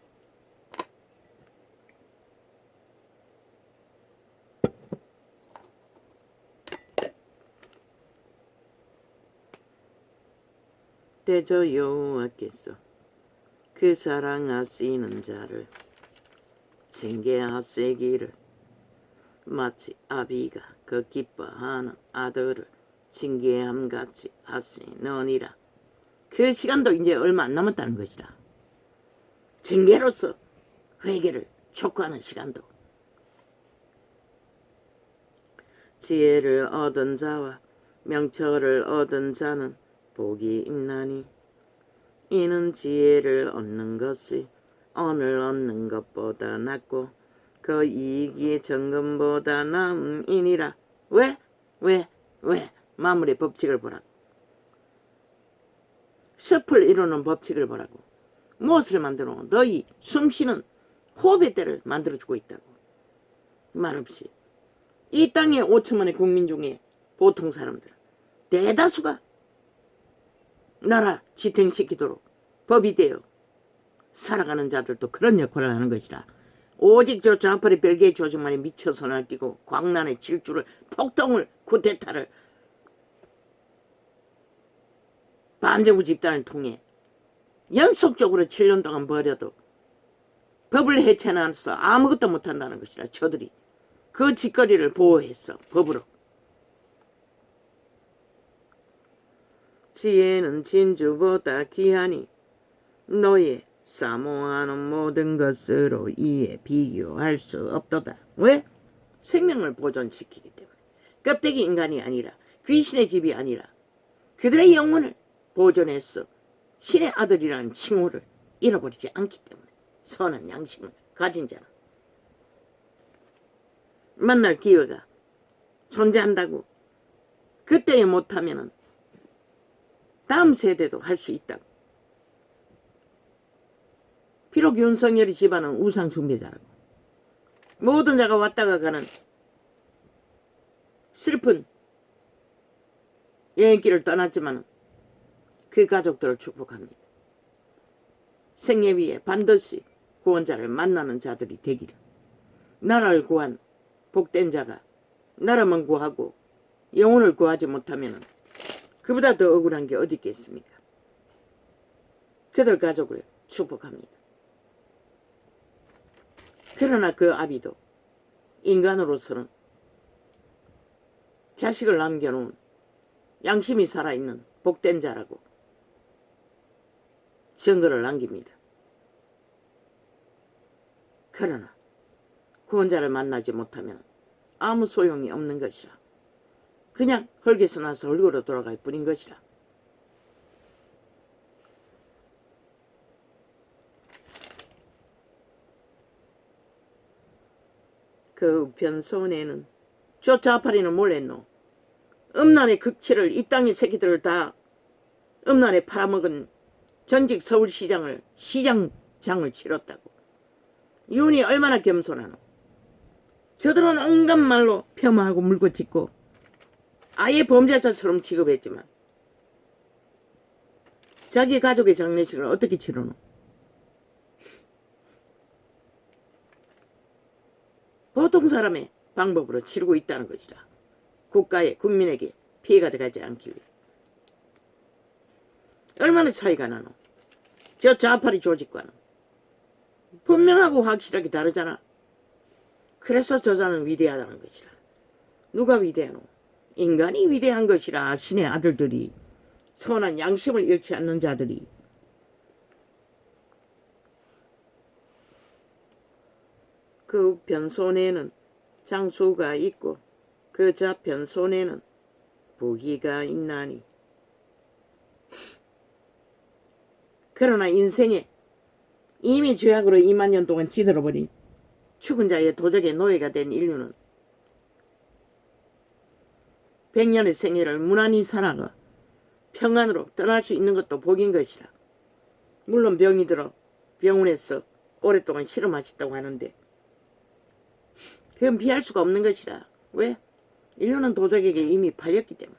Speaker 1: 대저 여호와께서 그 사랑하시는 자를 징계하시기를 마치 아비가 그 기뻐하는 아들을 징계함같이 하시느니라. 그 시간도 이제 얼마 안 남았다는 것이라. 징계로서 회개를 촉구하는 시간도. 지혜를 얻은 자와 명철을 얻은 자는 복이 있나니 이는 지혜를 얻는 것이 언을 얻는 것보다 낫고 그 이익이 정금보다 나음이니라. 왜? 마물의 법칙을 보라고. 숲을 이루는 법칙을 보라고. 무엇을 만들어? 너희 숨쉬는 호흡의 때를 만들어주고 있다고. 말없이. 이 땅에 5천만의 국민 중에 보통 사람들 대다수가 나라 지탱시키도록 법이 되어 살아가는 자들도 그런 역할을 하는 것이라. 오직 저 좌파리 별개의 조직만이 미쳐서 날뛰고 광란의 질주를, 폭동을, 쿠데타를 반정부 집단을 통해 연속적으로 7년 동안 벌여도 법을 해체해놔서 아무것도 못한다는 것이라. 저들이 그 짓거리를 보호했어. 법으로. 지혜는 진주보다 귀하니 너의 사모하는 모든 것으로 이에 비교할 수 없도다. 왜? 생명을 보존시키기 때문에. 껍데기 인간이 아니라 귀신의 집이 아니라 그들의 영혼을 보존해서 신의 아들이라는 칭호를 잃어버리지 않기 때문에. 선한 양심을 가진 자는 만날 기회가 존재한다고. 그때에 못하면 다음 세대도 할 수 있다고. 비록 윤석열이 집안은 우상 숭배자라고. 모든 자가 왔다가 가는 슬픈 여행길을 떠났지만 그 가족들을 축복합니다. 생애 위에 반드시 구원자를 만나는 자들이 되기를. 나라를 구한 복된 자가 나라만 구하고 영혼을 구하지 못하면 그보다 더 억울한 게 어디 있겠습니까? 그들 가족을 축복합니다. 그러나 그 아비도 인간으로서는 자식을 남겨놓은 양심이 살아있는 복된 자라고 증거를 남깁니다. 그러나 구원자를 만나지 못하면 아무 소용이 없는 것이라. 그냥 흙에서 나서 흙으로 돌아갈 뿐인 것이라. 그 우편손에는 저 자파리는 뭘 했노? 음란의 극치를 이 땅의 새끼들을 다 음란에 팔아먹은 전직 서울시장을 시장장을 치렀다고. 윤이 얼마나 겸손하노? 저들은 온갖 말로 폄하하고 물고짓고 아예 범죄자처럼 취급했지만 자기 가족의 장례식을 어떻게 치르노? 보통 사람의 방법으로 치르고 있다는 것이라. 국가에 국민에게 피해가 되지 않기 위해. 얼마나 차이가 나노? 저 좌파리 조직과는 분명하고 확실하게 다르잖아. 그래서 저자는 위대하다는 것이라. 누가 위대하노? 인간이 위대한 것이라. 신의 아들들이, 선한 양심을 잃지 않는 자들이. 그 우편 손에는 장수가 있고 그 좌편 손에는 부귀가 있나니. 그러나 인생에 이미 죄악으로 2만 년 동안 찌들어버린 죽은 자의 도적의 노예가 된 인류는 100년의 생애를 무난히 살아가 평안으로 떠날 수 있는 것도 복인 것이라. 물론 병이 들어 병원에서 오랫동안 실험하셨다고 하는데 그건 피할 수가 없는 것이라. 왜? 인류는 도적에게 이미 팔렸기 때문에.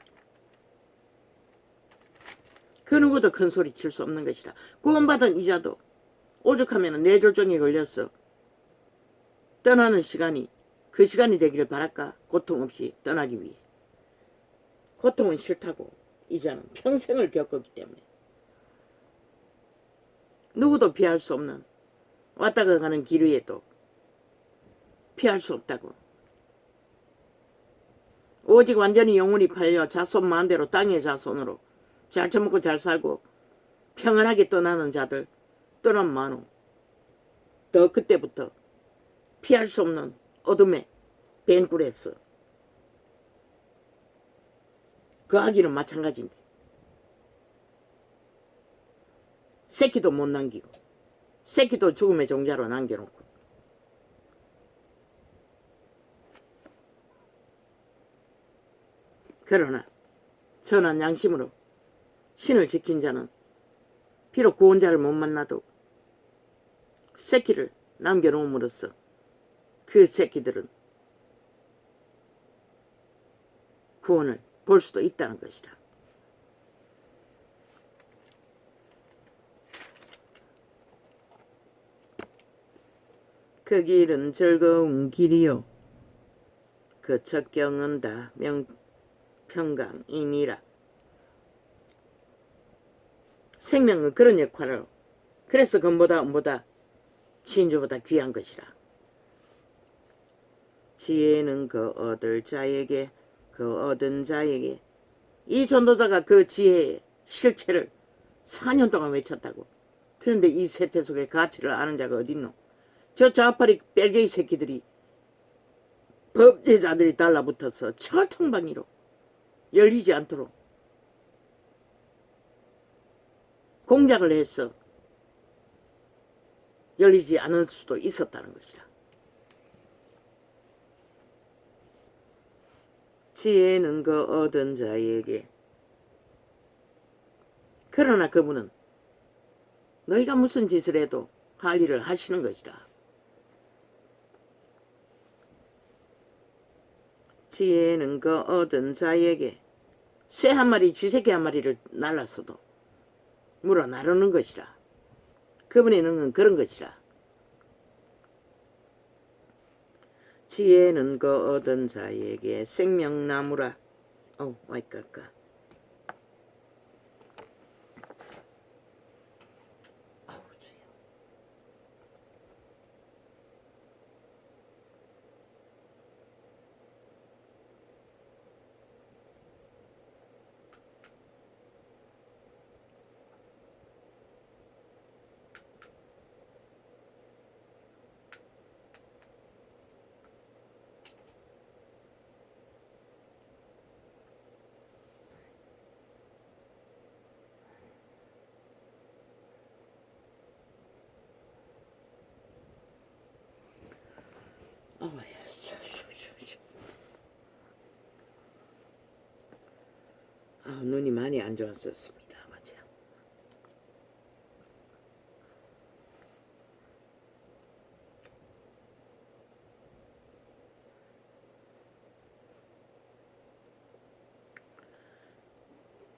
Speaker 1: 그 누구도 큰 소리 칠 수 없는 것이라. 구원받은 이자도 오죽하면 뇌졸중에 걸려서 떠나는 시간이 그 시간이 되기를 바랄까. 고통 없이 떠나기 위해. 고통은 싫다고 이자는 평생을 겪었기 때문에. 누구도 피할 수 없는 왔다가 가는 길 위에도 피할 수 없다고. 오직 완전히 영혼이 팔려 자손 마음대로 땅의 자손으로 잘 처먹고 잘 살고 평안하게 떠나는 자들 떠난 많어. 더 그때부터 피할 수 없는 어둠의 뱅굴에서 그 아기는 마찬가지인데 새끼도 못 남기고 새끼도 죽음의 종자로 남겨놓고. 그러나 선한 양심으로 신을 지킨 자는 비록 구원자를 못 만나도 새끼를 남겨놓음으로써 그 새끼들은 구원을 볼 수도 있다는 것이다. 그 길은 즐거운 길이요 그 첫 경은 다 평강이니라. 생명은 그런 역할을. 그래서 금보다 은보다 진주보다 귀한 것이라. 지혜는 그 얻을 자에게 그 얻은 자에게 이 전도자가 그 지혜에 실체를 4년 동안 외쳤다고. 그런데 이 세태 속의 가치를 아는 자가 어딨노? 저 좌파리 뺄개이 새끼들이 범죄자들이 달라붙어서 철통방위로 열리지 않도록 공작을 해서 열리지 않을 수도 있었다는 것이다. 지혜는 그 얻은 자에게. 그러나 그분은 너희가 무슨 짓을 해도 할 일을 하시는 것이다. 지혜는 그 얻은 자에게 쇠 한 마리, 쥐새끼 한 마리를 날라서도 물어 나르는 것이라. 그분의 능은 그런 것이라. 지혜는 그 얻은 자에게 생명나무라. 와이까까. 눈이 많이 안 좋았었습니다. 맞아.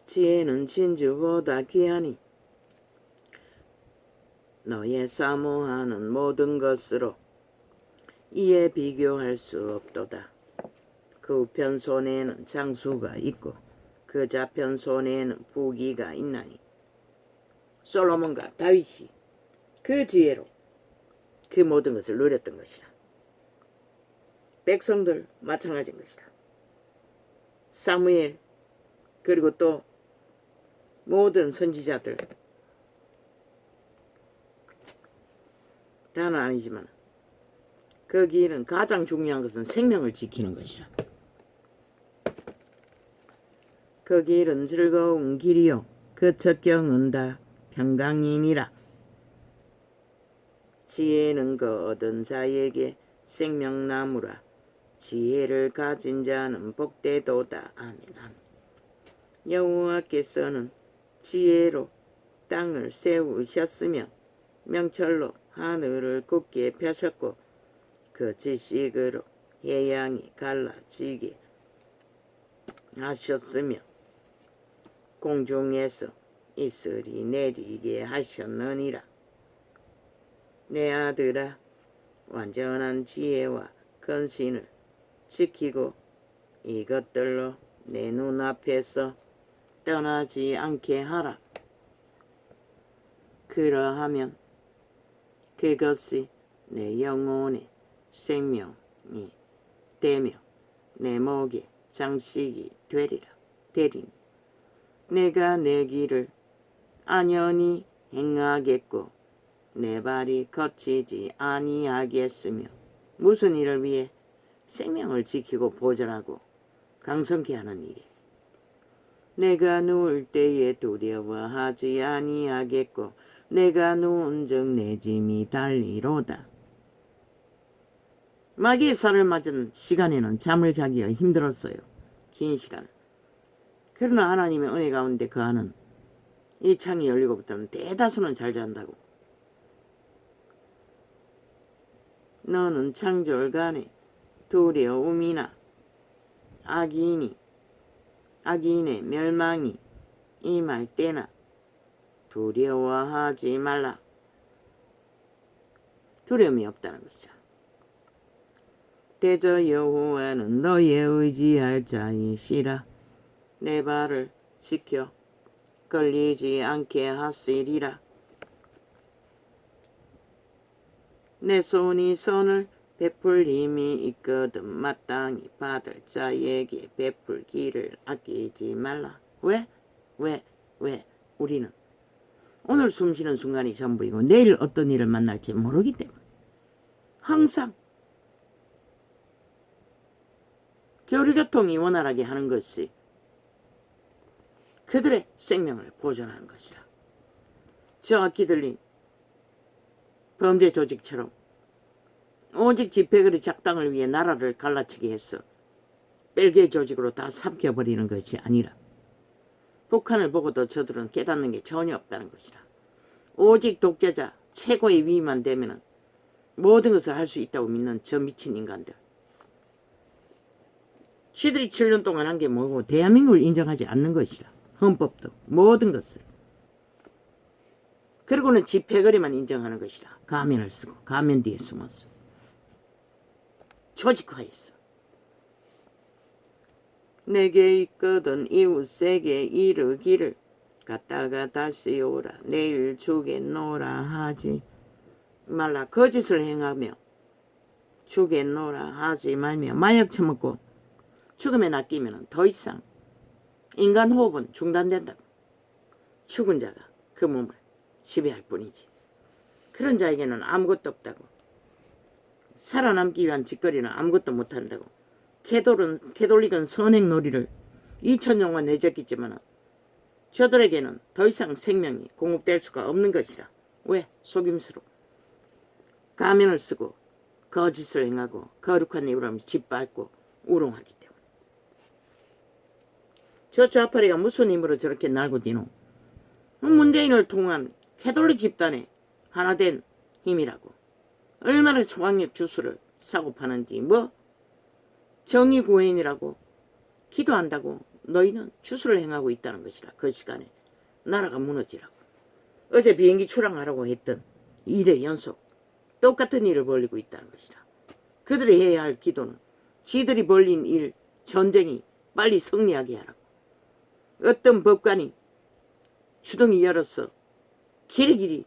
Speaker 1: 지혜는 진주보다 귀하니 너의 사모하는 모든 것으로 이에 비교할 수 없도다. 그 우편 손에는 장수가 있고 그 좌편 손에는 부귀가 있나니. 솔로몬과 다윗이 그 지혜로 그 모든 것을 누렸던 것이라. 백성들 마찬가지인 것이라. 사무엘 그리고 또 모든 선지자들 다는 아니지만 그 길은 가장 중요한 것은 생명을 지키는 것이라. 그 길은 즐거운 길이요 그 첫 경은 다 평강이니라. 지혜는 그 얻은 자에게 생명나무라. 지혜를 가진 자는 복되도다. 아멘. 아멘. 여호와께서는 지혜로 땅을 세우셨으며 명철로 하늘을 굳게 펴셨고 그 지식으로 해양이 갈라지게 하셨으며 공중에서 이슬이 내리게 하셨느니라. 내 아들아, 완전한 지혜와 근신을 지키고 이것들로 내 눈앞에서 떠나지 않게 하라. 그러하면 그것이 내 영혼의 생명이 되며 내 목의 장식이 되리니 내가 내 길을 안연히 행하겠고 내 발이 거치지 아니하겠으며. 무슨 일을 위해? 생명을 지키고 보존하고 강성케 하는 일에. 내가 누울 때에 두려워하지 아니하겠고 내가 누운즉 내 짐이 달리로다. 마귀의 살을 맞은 시간에는 잠을 자기가 힘들었어요. 긴 시간. 그러나 하나님의 은혜 가운데 그 안은 이 창이 열리고부터는 대다수는 잘 잔다고. 너는 창졸간에 두려움이나 악인의 멸망이 임할 때나 두려워하지 말라. 두려움이 없다는 것이야. 대저 여호와는 너의 의지할 자이시라. 내 발을 지켜 걸리지 않게 하시리라. 내 손이 선을 베풀 힘이 있거든 마땅히 받을 자에게 베풀기를 아끼지 말라. 왜? 왜? 우리는 오늘 숨쉬는 순간이 전부이고 내일 어떤 일을 만날지 모르기 때문에 항상 교류교통이 원활하게 하는 것이 그들의 생명을 보존하는 것이라. 정확히 들린 범죄 조직처럼 오직 집회거리 작당을 위해 나라를 갈라치게 해서 벨기에 조직으로 다 삼켜버리는 것이 아니라 북한을 보고도 저들은 깨닫는 게 전혀 없다는 것이라. 오직 독재자 최고의 위만 되면 모든 것을 할 수 있다고 믿는 저 미친 인간들. 지들이 7년 동안 한 게 뭐고 대한민국을 인정하지 않는 것이라. 헌법도 모든 것을. 그리고는 집회거리만 인정하는 것이라. 가면을 쓰고 가면 뒤에 숨었어. 조직화했어. 내게 있거든 이웃에게 이르기를 갔다가 다시 오라 내일 주겠노라 하지 말라. 거짓을 행하며 주겠노라 하지 말며 마약 처먹고 죽음에 낚이면 더 이상 인간 호흡은 중단된다고. 죽은 자가 그 몸을 지배할 뿐이지. 그런 자에게는 아무것도 없다고. 살아남기 위한 짓거리는 아무것도 못한다고. 캐톨릭은 선행놀이를 2000년간 내적했지만 저들에게는 더 이상 생명이 공급될 수가 없는 것이라. 왜? 속임수로 가면을 쓰고 거짓을 행하고 거룩한 입을 하면서 짓밟고 우롱하기 때문에. 저 좌파리가 무슨 힘으로 저렇게 날고 뛰노? 문재인을 통한 캐톨릭 집단의 하나 된 힘이라고. 얼마나 초강력 주스를 사고 파는지. 뭐 정의구현이라고 기도한다고 너희는 주스를 행하고 있다는 것이라. 그 시간에 나라가 무너지라고. 어제 비행기 출항하라고 했던 일의 연속 똑같은 일을 벌이고 있다는 것이라. 그들이 해야 할 기도는 지들이 벌린 일, 전쟁이 빨리 승리하게 하라고. 어떤 법관이 주둥이 열었어 길이길이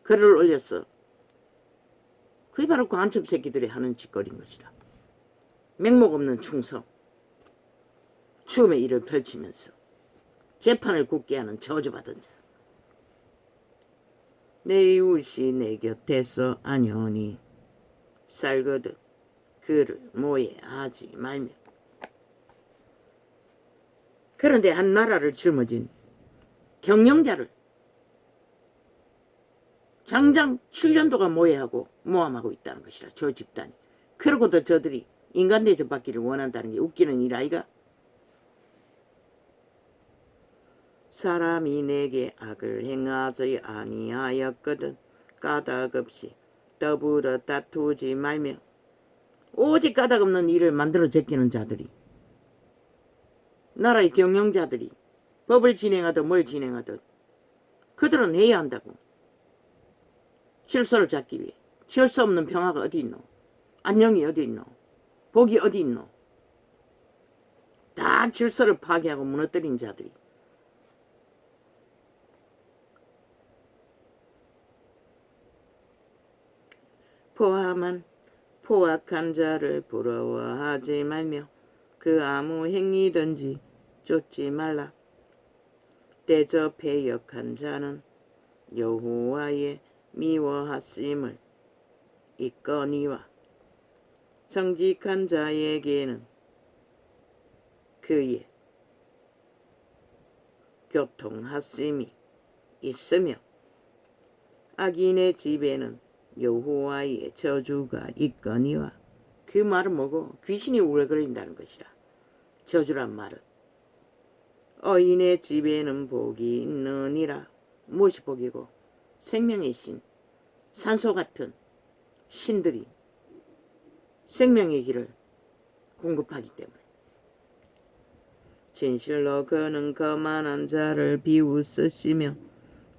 Speaker 1: 글을 올렸어. 그게 바로 간첩 새끼들이 하는 짓거리인 것이라. 맹목 없는 충성, 죽음의 일을 펼치면서 재판을 굳게 하는 저주받은 자. 내 이웃이 내 곁에서 안연히 살거든 그를 모해하지 말며. 그런데 한 나라를 짊어진 경영자를 장장 7년 동안 모해하고 모함하고 있다는 것이라. 저 집단이. 그러고도 저들이 인간 대접받기를 원한다는 게 웃기는 일 아이가? 사람이 내게 악을 행하지 아니하였거든 까닭없이 더불어 다투지 말며. 오직 까닭없는 일을 만들어 제끼는 자들이, 나라의 경영자들이 법을 진행하든 뭘 진행하든 그들은 해야 한다고. 질서를 잡기 위해. 질서 없는 평화가 어디 있노? 안녕이 어디 있노? 복이 어디 있노? 다 질서를 파괴하고 무너뜨린 자들이. 포함한 포악한 자를 부러워하지 말며 그 아무 행위든지 쫓지 말라. 대접해 역한 자는 여호와의 미워하심을 있거니와 정직한 자에게는 그의 교통하심이 있으며 악인의 집에는 여호와의 저주가 있거니와. 그 말은 뭐고? 귀신이 울거린다는 것이라. 저주란 말은 어인의 집에는 복이 있느니라. 무엇이 복이고? 생명의 신, 산소 같은 신들이 생명의 길을 공급하기 때문에. 진실로 그는 거만한 자를 비웃으시며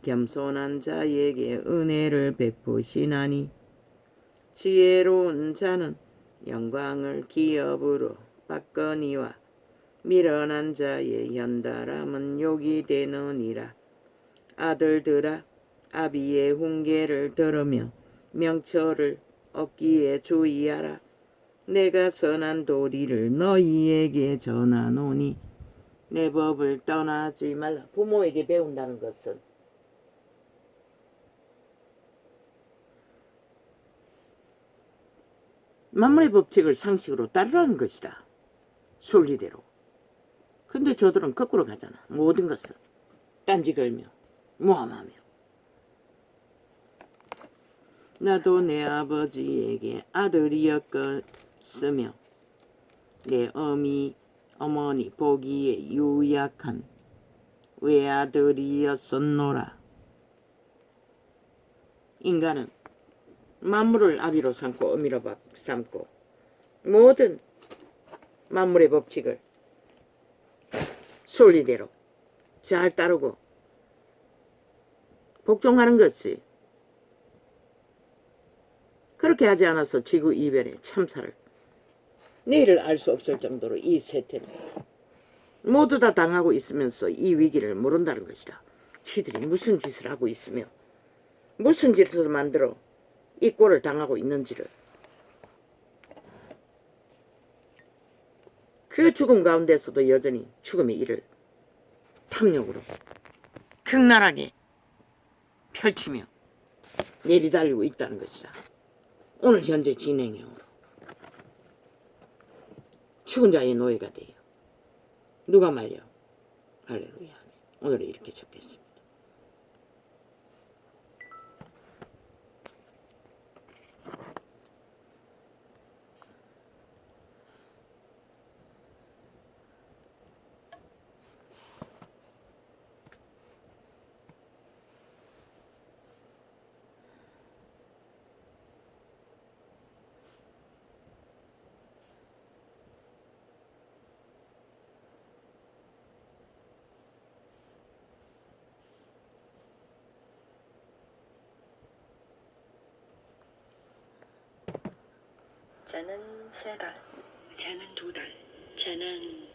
Speaker 1: 겸손한 자에게 은혜를 베푸시나니 지혜로운 자는 영광을 기업으로 받거니와 미련한 자의 현달함은 욕이 되느니라. 아들들아 아비의 훈계를 들으며 명철을 얻기에 주의하라. 내가 선한 도리를 너희에게 전하노니 내 법을 떠나지 말라. 부모에게 배운다는 것은 만물의 법칙을 상식으로 따르라는 것이다. 순리대로. 근데 저들은 거꾸로 가잖아. 모든 것을 딴지 걸며 모함하며. 나도 내 아버지에게 아들이었으며 내 어머니 보기에 유약한 외아들이었었노라. 인간은 만물을 아비로 삼고 어미로 삼고 모든 만물의 법칙을 순리대로 잘 따르고 복종하는 것이, 그렇게 하지 않아서 지구 이변의 참사를 내일을 알 수 없을 정도로 이 세태는 모두 다 당하고 있으면서 이 위기를 모른다는 것이다. 지들이 무슨 짓을 하고 있으며 무슨 짓을 만들어 이 꼴을 당하고 있는지를, 그 죽음 가운데서도 여전히 죽음의 일을 탐욕으로 극랄하게 펼치며 내리달리고 있다는 것이다. 오늘 현재 진행형으로 죽은 자의 노예가 돼요. 누가 말려? 할렐루야. 오늘은 이렇게 적겠습니다.
Speaker 2: 쟤는 3달, 쟤는 2달, 쟤는